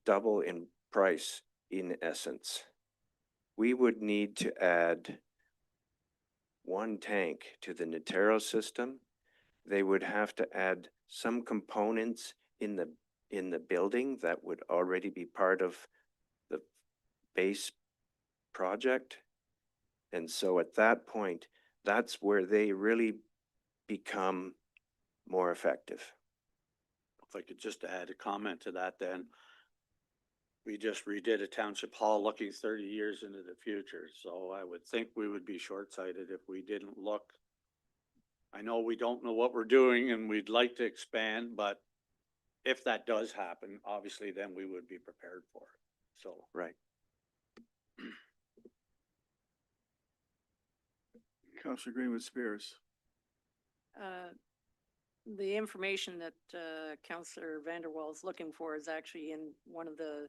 double in price in essence. We would need to add one tank to the Nuterra system. They would have to add some components in the building that would already be part of the base project. And so at that point, that's where they really become more effective. If I could just add a comment to that, then we just redid a township hall looking 30 years into the future. So I would think we would be short-sighted if we didn't look. I know we don't know what we're doing and we'd like to expand, but if that does happen, obviously then we would be prepared for it. So. Right. Counselor Greenwood Spears. The information that Counselor Vanderwall is looking for is actually in one of the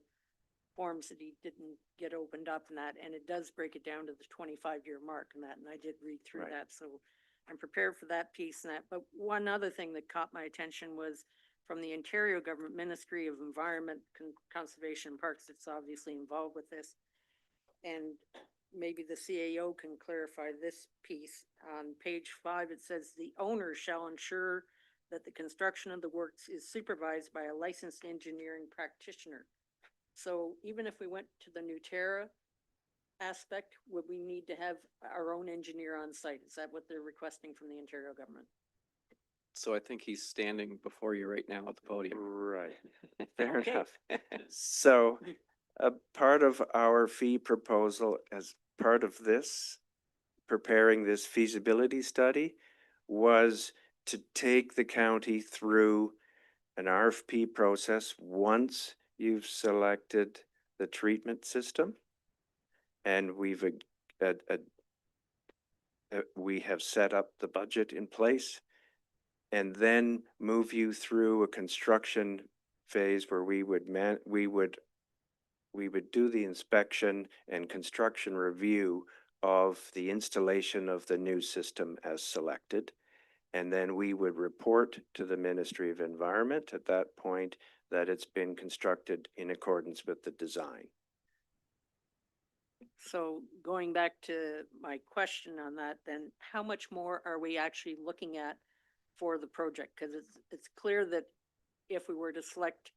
forms that he didn't get opened up and that, and it does break it down to the 25-year mark and that, and I did read through Right. that, so I'm prepared for that piece and that. But one other thing that caught my attention was from the Ontario Government Ministry of Environment, Conservation and Parks. It's obviously involved with this. And maybe the CAO can clarify this piece. On page 5, it says the owner shall ensure that the construction of the works is supervised by a licensed engineering practitioner. So even if we went to the Newterra aspect, would we need to have our own engineer on site? Is that what they're requesting from the Ontario government? So I think he's standing before you right now at the podium. Right. Fair Okay. enough. So, a part of our fee proposal as part of this, preparing this feasibility study, was to take the county through an RFP process once you've selected the treatment system. And we have set up the budget in place, and then move you through a construction phase where we would do the inspection and construction review of the installation of the new system as selected. And then we would report to the Ministry of Environment at that point that it's been constructed in accordance with the design. So going back to my question on that, then how much more are we actually looking at for the project? Because it's clear that if we were to select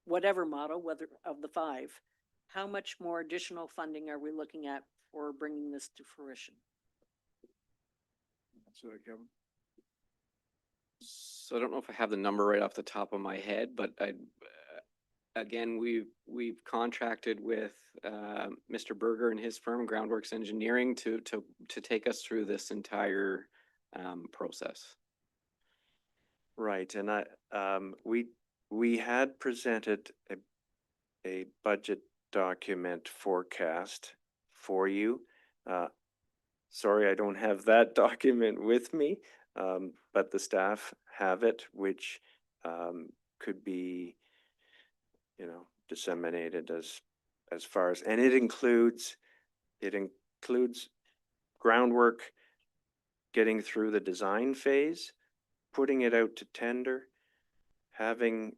whatever model, whether of the 5, how much more additional funding are we looking at for bringing this to fruition? So Kevin. So I don't know if I have the number right off the top of my head, but again, we've contracted with Mr. Berger and his firm, Groundworks Engineering, to take us through this entire process. Right, and we had presented a budget document forecast for you. Sorry, I don't have that document with me, but the staff have it, which could be, disseminated as far as, and it includes groundwork, getting through the design phase, putting it out to tender, having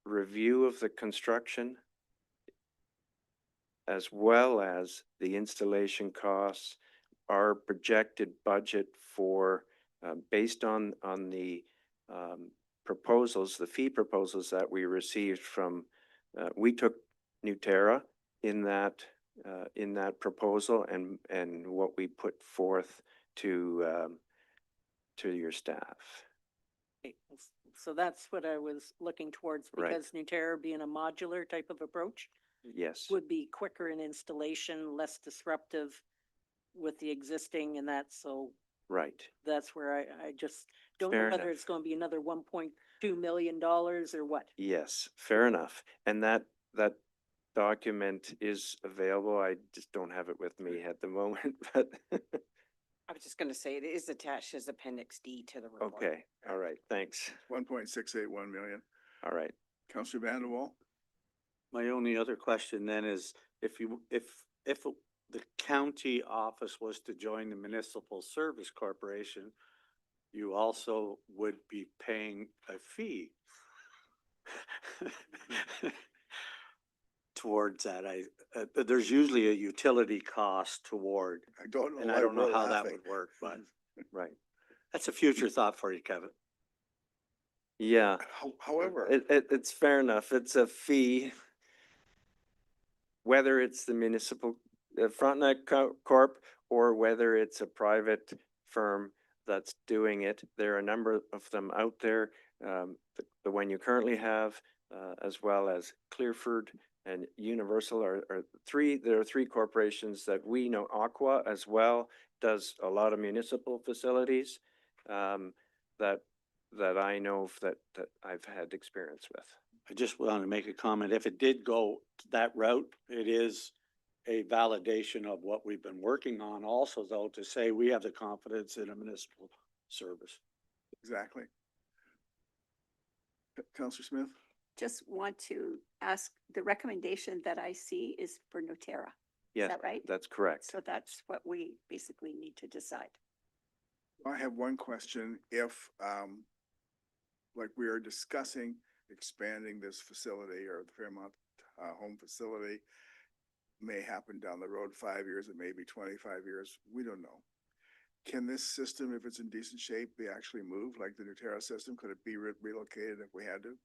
review of the construction, as well as the installation costs, our projected budget for, based on the proposals, the fee proposals that we received from, we took Newterra in that proposal and what we put forth to your staff. Okay, so that's what I was looking towards, Right. because Newterra being a modular type of approach Yes, would be quicker in installation, less disruptive with the existing and that, so right. that's where I just don't Fair know whether enough. it's going to be another $1.2 million or what. Yes, fair enough. And that document is available. I just don't have it with me at the moment, but I was just gonna say, it is attached as Appendix D to the report. okay, all right, thanks. 1.681 million. All right. Counselor Vanderwall. My only other question then is, if the county office was to join the Municipal Service Corporation, you also would be paying a fee towards that. There's usually a utility cost toward, I don't know. and why I don't know we're how that laughing. would work, but Right. that's a future thought for you, Kevin. Yeah, However, it's fair enough. It's a fee. Whether it's the municipal Frontenac Corp or whether it's a private firm that's doing it, there are a number of them out there. The one you currently have, as well as Clearford and Universal are there are 3 corporations that we know. Aqua as well does a lot of municipal facilities that I know that I've had experience with. I just want to make a comment. If it did go that route, it is a validation of what we've been working on also, though, to say we have the confidence in a municipal service. Exactly. Counselor Smith? Just want to ask, the recommendation that I see is for Nutera. Is Yes, that right? that's correct. So that's what we basically need to decide. I have one question. If, like we are discussing expanding this facility or the Fairmont home facility may happen down the road 5 years, it may be 25 years, we don't know. Can this system, if it's in decent shape, be actually moved like the Nutera system? Could it be relocated if we had to?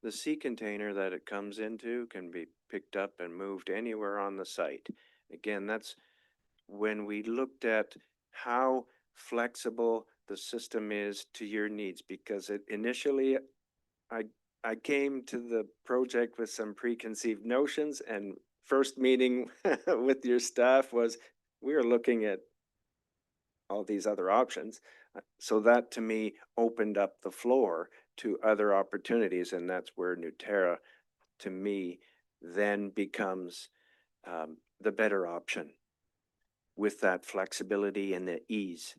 The sea container that it comes into can be picked up and moved anywhere on the site. Again, that's when we looked at how flexible the system is to your needs, because it initially, I came to the project with some preconceived notions, and first meeting with your staff was, we were looking at all these other options. So that to me opened up the floor to other opportunities, and that's where Nutera, to me, then becomes the better option with that flexibility and the ease.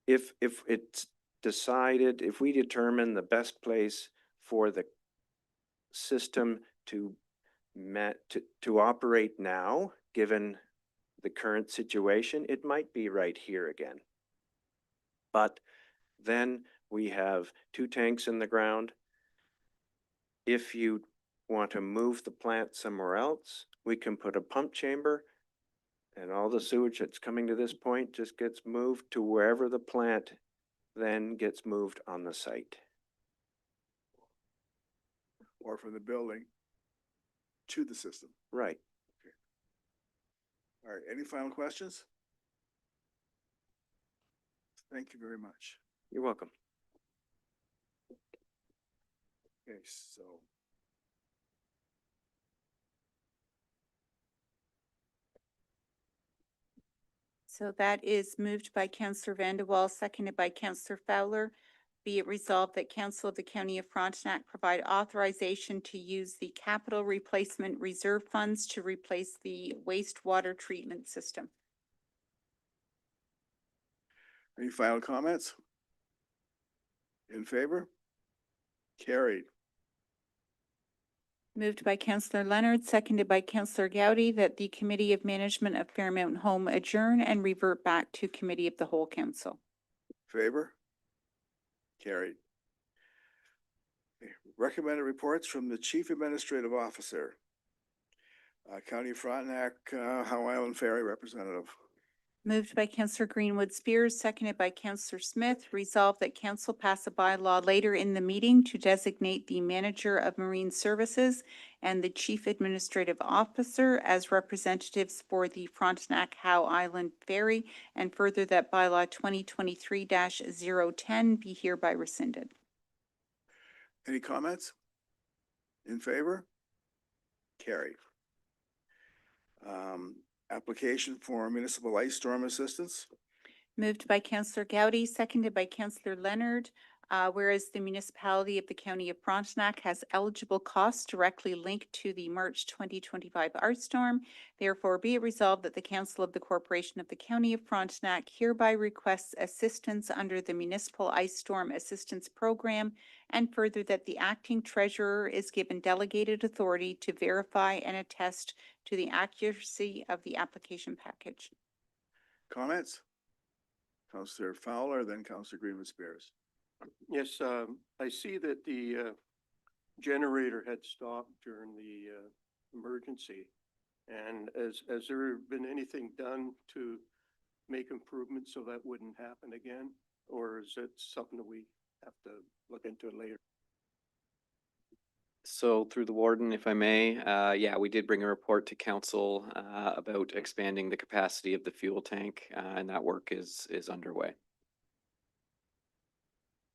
If it's decided, if we determine the best place for the system to operate now, given the current situation, it might be right here again. But then we have 2 tanks in the ground. If you want to move the plant somewhere else, we can put a pump chamber, and all the sewage that's coming to this point just gets moved to wherever the plant then gets moved on the site. Or from the building to the system? Right. All right, any final questions? Thank you very much. You're welcome. Okay, so. So that is moved by Counselor Vandewaal, seconded by Counselor Fowler. Be it resolved that Council of the County of Frontenac provide authorization to use the capital replacement reserve funds to replace the wastewater treatment system. Any final comments? In favor? Carried. Moved by Counselor Leonard, seconded by Counselor Gowdy, that the Committee of Management of Fairmount Home adjourn and revert back to Committee of the Whole Council. Favor? Carried. Okay, recommended reports from the Chief Administrative Officer. County of Frontenac, Howe Island Ferry Representative. Moved by Counselor Greenwood Spears, seconded by Counselor Smith. Resolved that council pass a bylaw later in the meeting to designate the Manager of Marine Services and the Chief Administrative Officer as representatives for the Frontenac Howe Island Ferry, and further that bylaw 2023-010 be hereby rescinded. Any comments? In favor? Carried. Application for municipal ice storm assistance. Moved by Counselor Gowdy, seconded by Counselor Leonard. Whereas the municipality of the County of Frontenac has eligible costs directly linked to the March 2025 ice storm, therefore be it resolved that the Council of the Corporation of the County of Frontenac hereby requests assistance under the Municipal Ice Storm Assistance Program, and further that the acting treasurer is given delegated authority to verify and attest to the accuracy of the application package. Comments? Counselor Fowler, then Counselor Greenwood Spears. Yes, I see that the generator had stopped during the emergency. And has there been anything done to make improvements so that wouldn't happen again? Or is it something that we have to look into later? So through the warden, if I may, yeah, we did bring a report to council about expanding the capacity of the fuel tank, and that work is underway.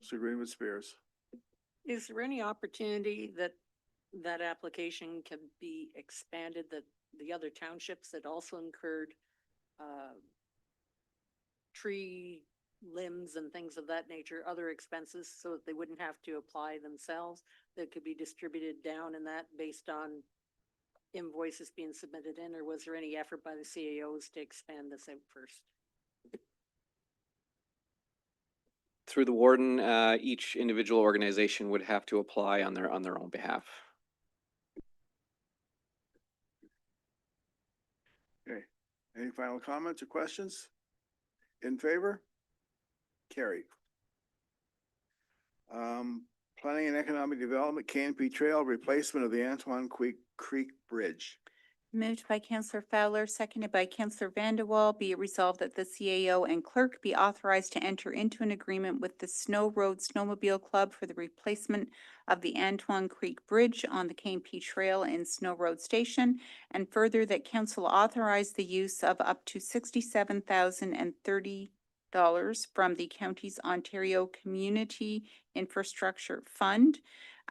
Counselor Greenwood Spears. Is there any opportunity that that application can be expanded, that the other townships that also incurred tree limbs and things of that nature, other expenses, so that they wouldn't have to apply themselves, that could be distributed down and that based on invoices being submitted in, or was there any effort by the CAOs to expand this out first? Through the warden, each individual organization would have to apply on their own behalf. Okay, any final comments or questions? In favor? Carried. Planning and Economic Development, KNP Trail, replacement of the Antoine Creek Bridge. Moved by Counselor Fowler, seconded by Counselor Vanderwall. Be it resolved that the CAO and clerk be authorized to enter into an agreement with the Snow Road Snowmobile Club for the replacement of the Antoine Creek Bridge on the KNP Trail in Snow Road Station, and further that council authorize the use of up to $67,030 from the county's Ontario Community Infrastructure Fund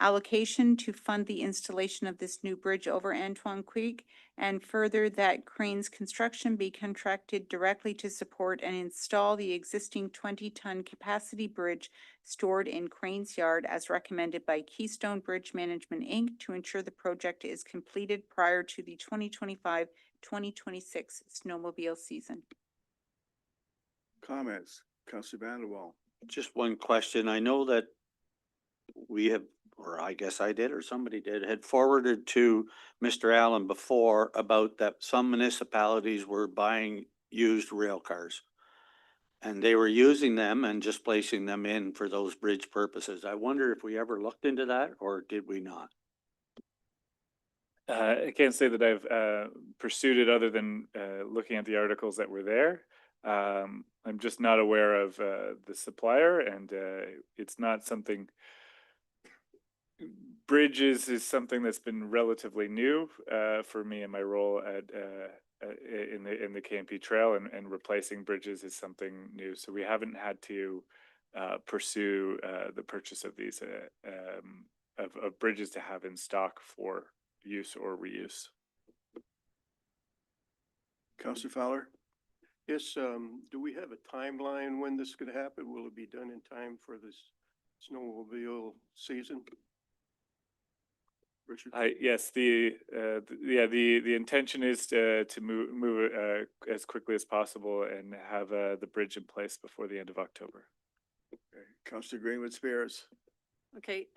allocation to fund the installation of this new bridge over Antoine Creek, and further that Cranes Construction be contracted directly to support and install the existing 20-ton capacity bridge stored in Cranes Yard as recommended by Keystone Bridge Management, Inc. to ensure the project is completed prior to the 2025-2026 snowmobile season. Comments? Counselor Vanderwall. Just one question. I know that we have, or I guess I did, or somebody did, had forwarded to Mr. Allen before about that some municipalities were buying used rail cars. And they were using them and just placing them in for those bridge purposes. I wonder if we ever looked into that, or did we not? I can't say that I've pursued it other than looking at the articles that were there. I'm just not aware of the supplier, and it's not something. Bridges is something that's been relatively new for me in my role at in the KNP Trail, and replacing bridges is something new. So we haven't had to pursue the purchase of these of bridges to have in stock for use or reuse. Counselor Fowler? Yes, do we have a timeline when this could happen? Will it be done in time for this snowmobile season? Richard? Yes, the intention is to move it as quickly as possible and have the bridge in place before the end of October. Okay. Counselor Greenwood Spears. Okay,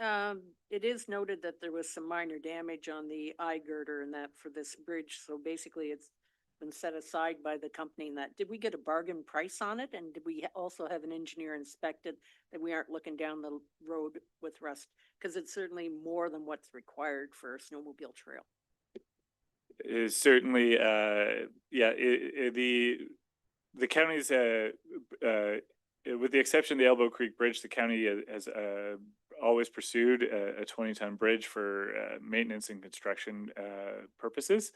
it is noted that there was some minor damage on the eye girder and that for this bridge, so basically it's been set aside by the company. And that, did we get a bargain price on it? And did we also have an engineer inspect it, that we aren't looking down the road with rust? Because it's certainly more than what's required for a snowmobile trail. Is certainly, the county's, with the exception of the Elbow Creek Bridge, the county has always pursued a 20-ton bridge for maintenance and construction purposes.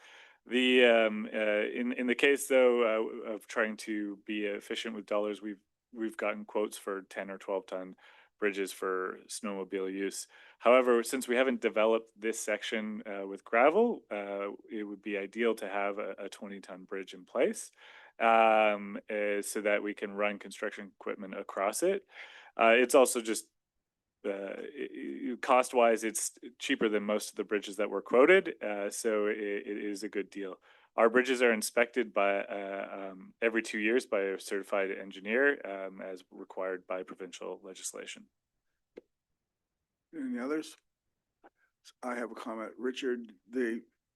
The in the case though of trying to be efficient with dollars, we've gotten quotes for 10 or 12-ton bridges for snowmobile use. However, since we haven't developed this section with gravel, it would be ideal to have a 20-ton bridge in place so that we can run construction equipment across it. It's also just cost-wise, it's cheaper than most of the bridges that were quoted, so it is a good deal. Our bridges are inspected by every 2 years by a certified engineer, as required by provincial legislation. Any others? I have a comment. Richard,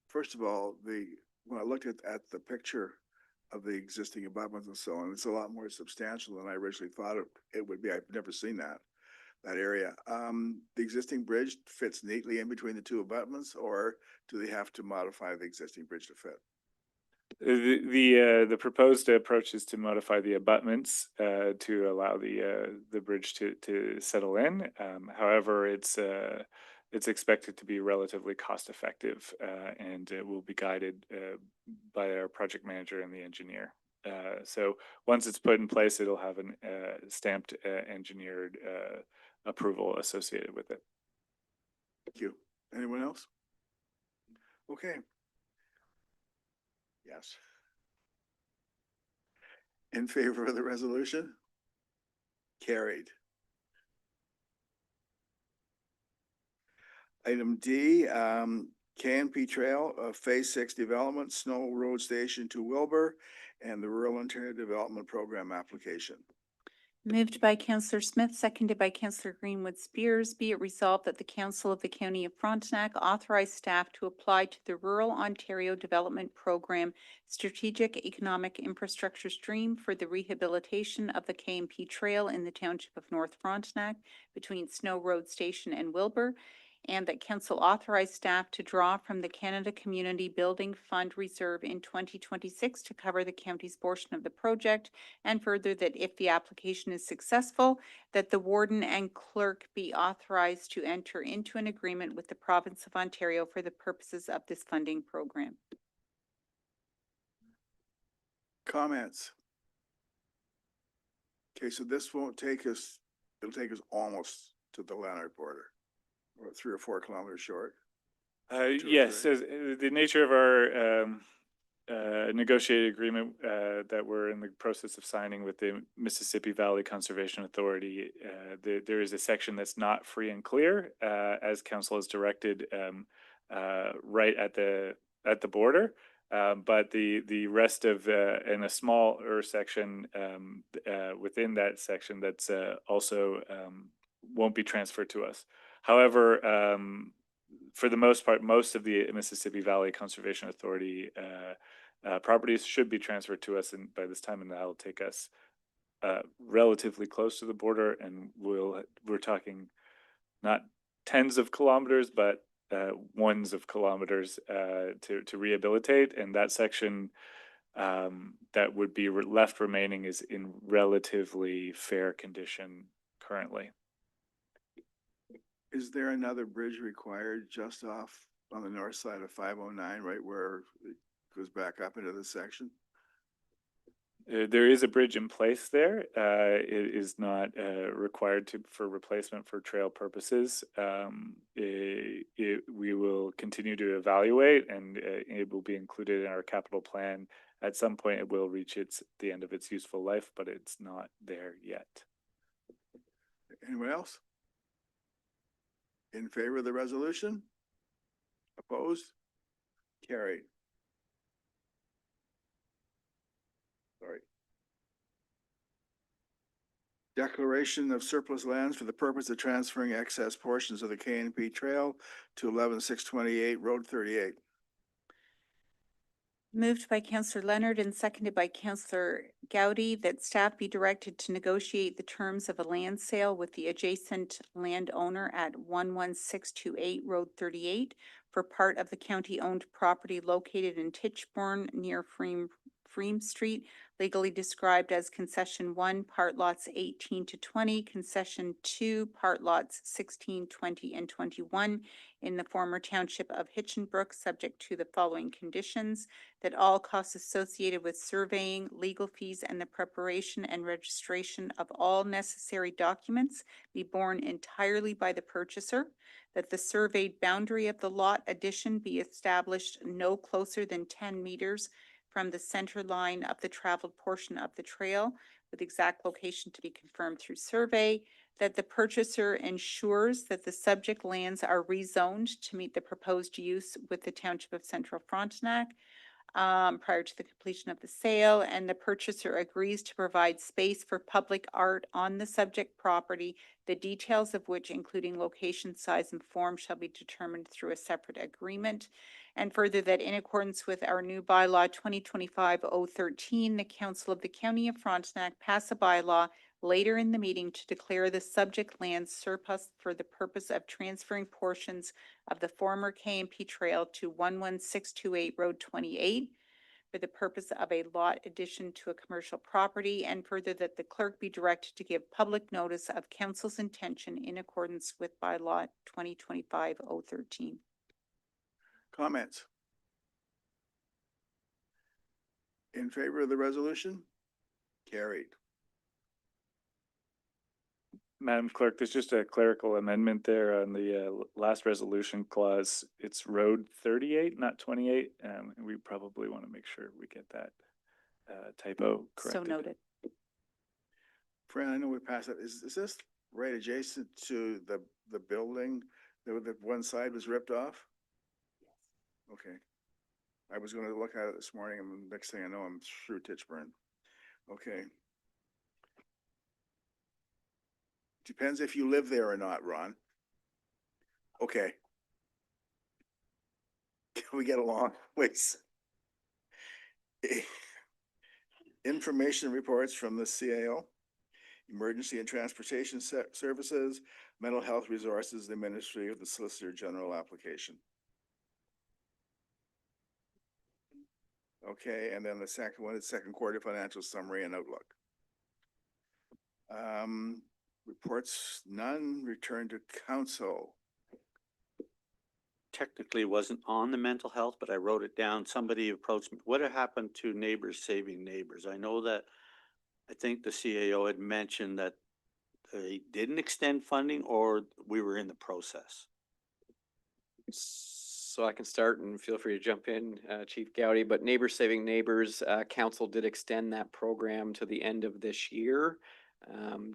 first of all, when I looked at the picture of the existing abutments and so on, it's a lot more substantial than I originally thought it would be. I've never seen that area. The existing bridge fits neatly in between the two abutments, or do they have to modify the existing bridge to fit? The proposed approach is to modify the abutments to allow the bridge to settle in. However, it's expected to be relatively cost effective, and it will be guided by our project manager and the engineer. So once it's put in place, it'll have an stamped engineered approval associated with it. Thank you. Anyone else? Okay. Yes. In favor of the resolution? Carried. Item D, KNP Trail, Phase 6 Development, Snow Road Station to Wilbur, and the Rural Ontario Development Program application. Moved by Counselor Smith, seconded by Counselor Greenwood Spears. Be it resolved that the Council of the County of Frontenac authorize staff to apply to the Rural Ontario Development Program Strategic Economic Infrastructure Stream for the rehabilitation of the KMP Trail in the Township of North Frontenac between Snow Road Station and Wilbur, and that council authorize staff to draw from the Canada Community Building Fund Reserve in 2026 to cover the county's portion of the project, and further that if the application is successful, that the warden and clerk be authorized to enter into an agreement with the province of Ontario for the purposes of this funding program. Comments? Okay, so this won't take us, it'll take us almost to the Leonard border, or 3 or 4 kilometers short. Yes, as, the nature of our negotiated agreement that we're in the process of signing with the Mississippi Valley Conservation Authority, there is a section that's not free and clear, as council has directed, right at the border. But the rest of and a smaller section within that section that's also won't be transferred to us. However, for the most part, most of the Mississippi Valley Conservation Authority properties should be transferred to us, and by this time, and that'll take us relatively close to the border, and we're talking not tens of kilometers, but ones of kilometers to rehabilitate, and that section that would be left remaining is in relatively fair condition currently. Is there another bridge required just off on the north side of 509, right where it goes back up into this section? There is a bridge in place there. It is not required for replacement for trail purposes. We will continue to evaluate, and it will be included in our capital plan. At some point, it will reach the end of its useful life, but it's not there yet. Anyone else? In favor of the resolution? Opposed? Carried. Sorry. Declaration of surplus lands for the purpose of transferring excess portions of the KNP Trail to 11628 Road 38. Moved by Counselor Leonard and seconded by Counselor Gowdy that staff be directed to negotiate the terms of a land sale with the adjacent landowner at 11628 Road 38 for part of the county-owned property located in Titchborne near Freem Street, legally described as Concession 1, Part Lots 18 to 20, Concession 2, Part Lots 16, 20, and 21 in the former township of Hitchenbrook, subject to the following conditions: that all costs associated with surveying, legal fees, and the preparation and registration of all necessary documents be borne entirely by the purchaser, that the surveyed boundary of the lot addition be established no closer than 10 meters from the center line of the traveled portion of the trail, with exact location to be confirmed through survey, that the purchaser ensures that the subject lands are rezoned to meet the proposed use with the Township of Central Frontenac prior to the completion of the sale, and the purchaser agrees to provide space for public art on the subject property, the details of which, including location, size, and form, shall be determined through a separate agreement. And further, that in accordance with our new bylaw 2025-013, the Council of the County of Frontenac pass a bylaw later in the meeting to declare the subject land surplus for the purpose of transferring portions of the former KMP Trail to 11628 Road 28 for the purpose of a lot addition to a commercial property, and further that the clerk be directed to give public notice of council's intention in accordance with bylaw 2025-013. Comments? In favor of the resolution? Carried. Madam Clerk, there's just a clerical amendment there on the last resolution clause. It's Road 38, not 28. And we probably want to make sure we get that typo corrected. So noted. Fran, I know we passed it. Is this right adjacent to the building? The one side was ripped off? Okay. I was gonna look at it this morning and the next thing I know, I'm through Titchburn. Okay. Depends if you live there or not, Ron. Okay. Can we get along, please? Information reports from the CAO, Emergency and Transportation Services, Mental Health Resources, the Ministry of the Solicitor General application. Okay, and then the second one is second quarter financial summary and outlook. Reports none, return to council. Technically wasn't on the mental health, but I wrote it down. Somebody approached me. What happened to Neighbors Saving Neighbors? I know that, I think the CAO had mentioned that they didn't extend funding or we were in the process. So I can start and feel free to jump in, Chief Gowdy, but Neighbors Saving Neighbors, council did extend that program to the end of this year.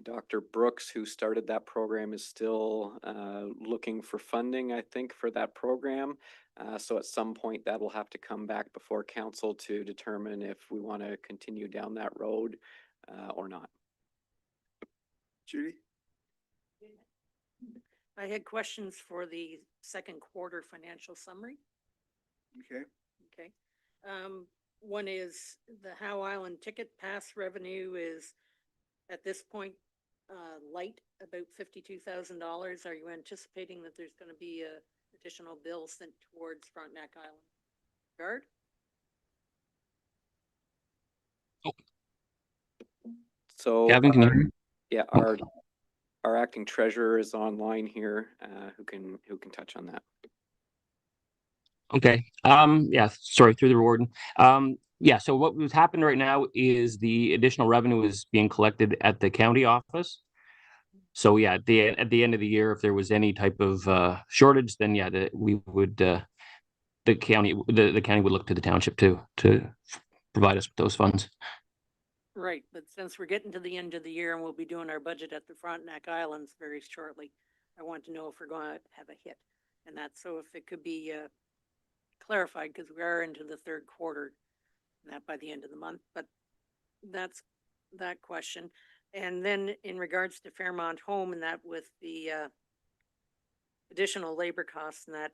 Dr. Brooks, who started that program, is still looking for funding, I think, for that program. So at some point that'll have to come back before council to determine if we want to continue down that road or not. Judy? I had questions for the second quarter financial summary. Okay. Okay. One is the Howe Island ticket pass revenue is at this point light, about $52,000. Are you anticipating that there's going to be a additional bill sent towards Frontenac Island Guard? So Gavin, can you hear me? yeah, our acting treasurer is online here, who can touch on that. Okay. Yeah, sorry, through the warden. Yeah, so what was happening right now is the additional revenue is being collected at the county office. So yeah, at the end of the year, if there was any type of shortage, then yeah, we would the county would look to the township to provide us with those funds. Right, but since we're getting to the end of the year and we'll be doing our budget at the Frontenac Islands very shortly, I want to know if we're going to have a hit. And that's so if it could be clarified, because we are into the third quarter, not by the end of the month, but that's that question. And then in regards to Fairmont Home and that with the additional labor costs and that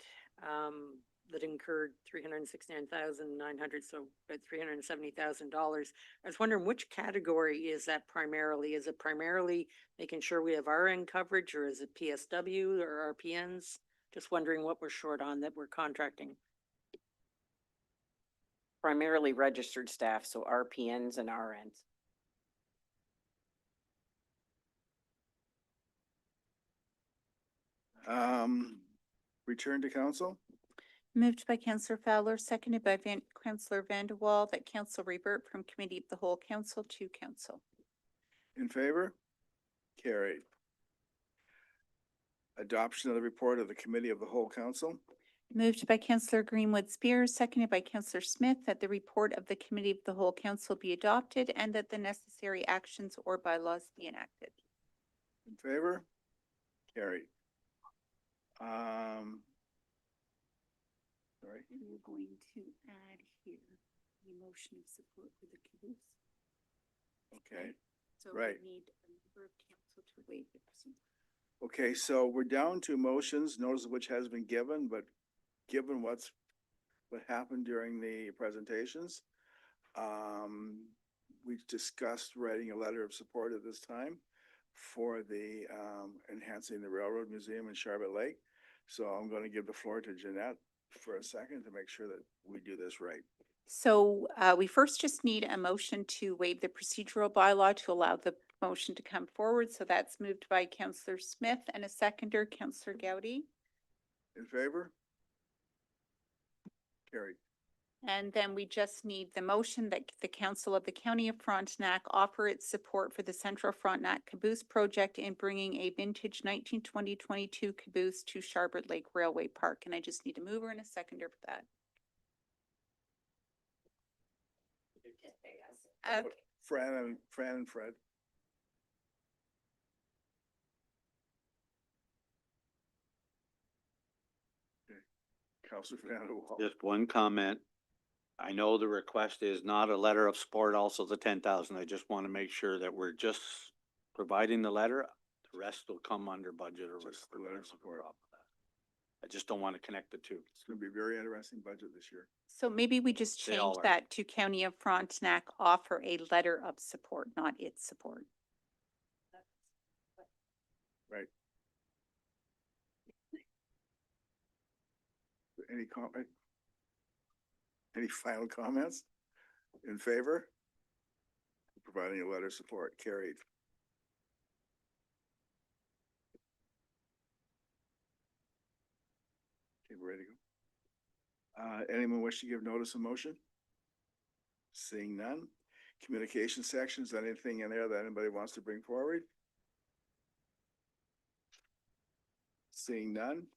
that incurred $369,900, so about $370,000. I was wondering which category is that primarily? Is it primarily making sure we have RN coverage, or is it PSW or RPNs? Just wondering what we're short on that we're contracting. Primarily registered staff, so RPNs and RNs. Return to council. Moved by Councillor Fowler, seconded by Councillor Vanderwall, that council revert from committee of the whole council to council. In favor? Carried. Adoption of the report of the committee of the whole council. Moved by Councillor Greenwood Spears, seconded by Councillor Smith, that the report of the committee of the whole council be adopted and that the necessary actions or bylaws be enacted. In favor? Carried. Sorry. We're going to add here the motion of support for the caboose. Okay. So Right. we need a member of council to waive the procedure. Okay, so we're down to motions, notice of which has been given, but given what happened during the presentations, we discussed writing a letter of support at this time for the enhancing the Railroad Museum in Charlotte Lake. So I'm going to give the floor to Jeanette for a second to make sure that we do this right. So we first just need a motion to waive the procedural bylaw to allow the motion to come forward. So that's moved by Councillor Smith and a seconder, Councillor Gowdy. In favor? Carried. And then we just need the motion that the Council of the County of Frontenac offer its support for the Central Frontenac Caboose Project in bringing a vintage 1920-22 caboose to Sharbert Lake Railway Park. And I just need a mover and a seconder for that. Okay. Fran and Fred. Counselor Vanderwall. Just one comment. I know the request is not a letter of support, also the 10,000. I just want to make sure that we're just providing the letter. The rest will come under budget or Just the whatever. letter of support. I just don't want to connect the two. It's gonna be a very interesting budget this year. So maybe we just They all change are. that to County of Frontenac offer a letter of support, not its support. Right. Any comment? Any final comments? In favor? Providing a letter of support, carried. Okay, we're ready to go. Anyone wish to give notice of motion? Seeing none. Communication section, is there anything in there that anybody wants to bring forward? Seeing none.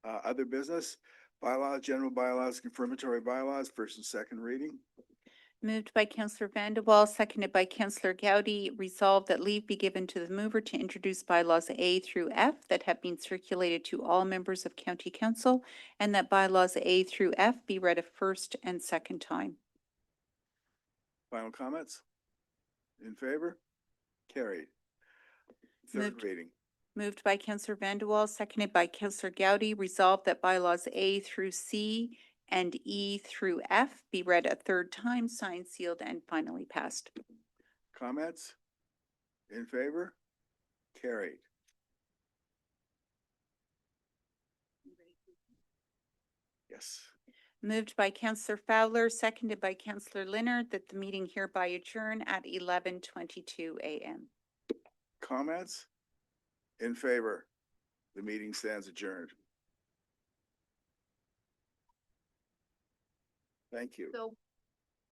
Other business, bylaws, general bylaws, confirmatory bylaws, first and second reading. Moved by Counselor Vanderwall, seconded by Counselor Gaudy, resolved that leave be given to the mover to introduce bylaws A through F that have been circulated to all members of County Council, and that bylaws A through F be read a first and second time. Final comments? In favor? Carried. Third Moved. reading. Moved by Counselor Vanderwall, seconded by Counselor Gaudy, resolved that bylaws A through C and E through F be read a third time, signed, sealed, and finally passed. Comments? In favor? Carried. Yes. Moved by Counselor Fowler, seconded by Counselor Leonard, that the meeting hereby adjourn at 11:22 a.m. Comments? In favor? The meeting stands adjourned. Thank you. So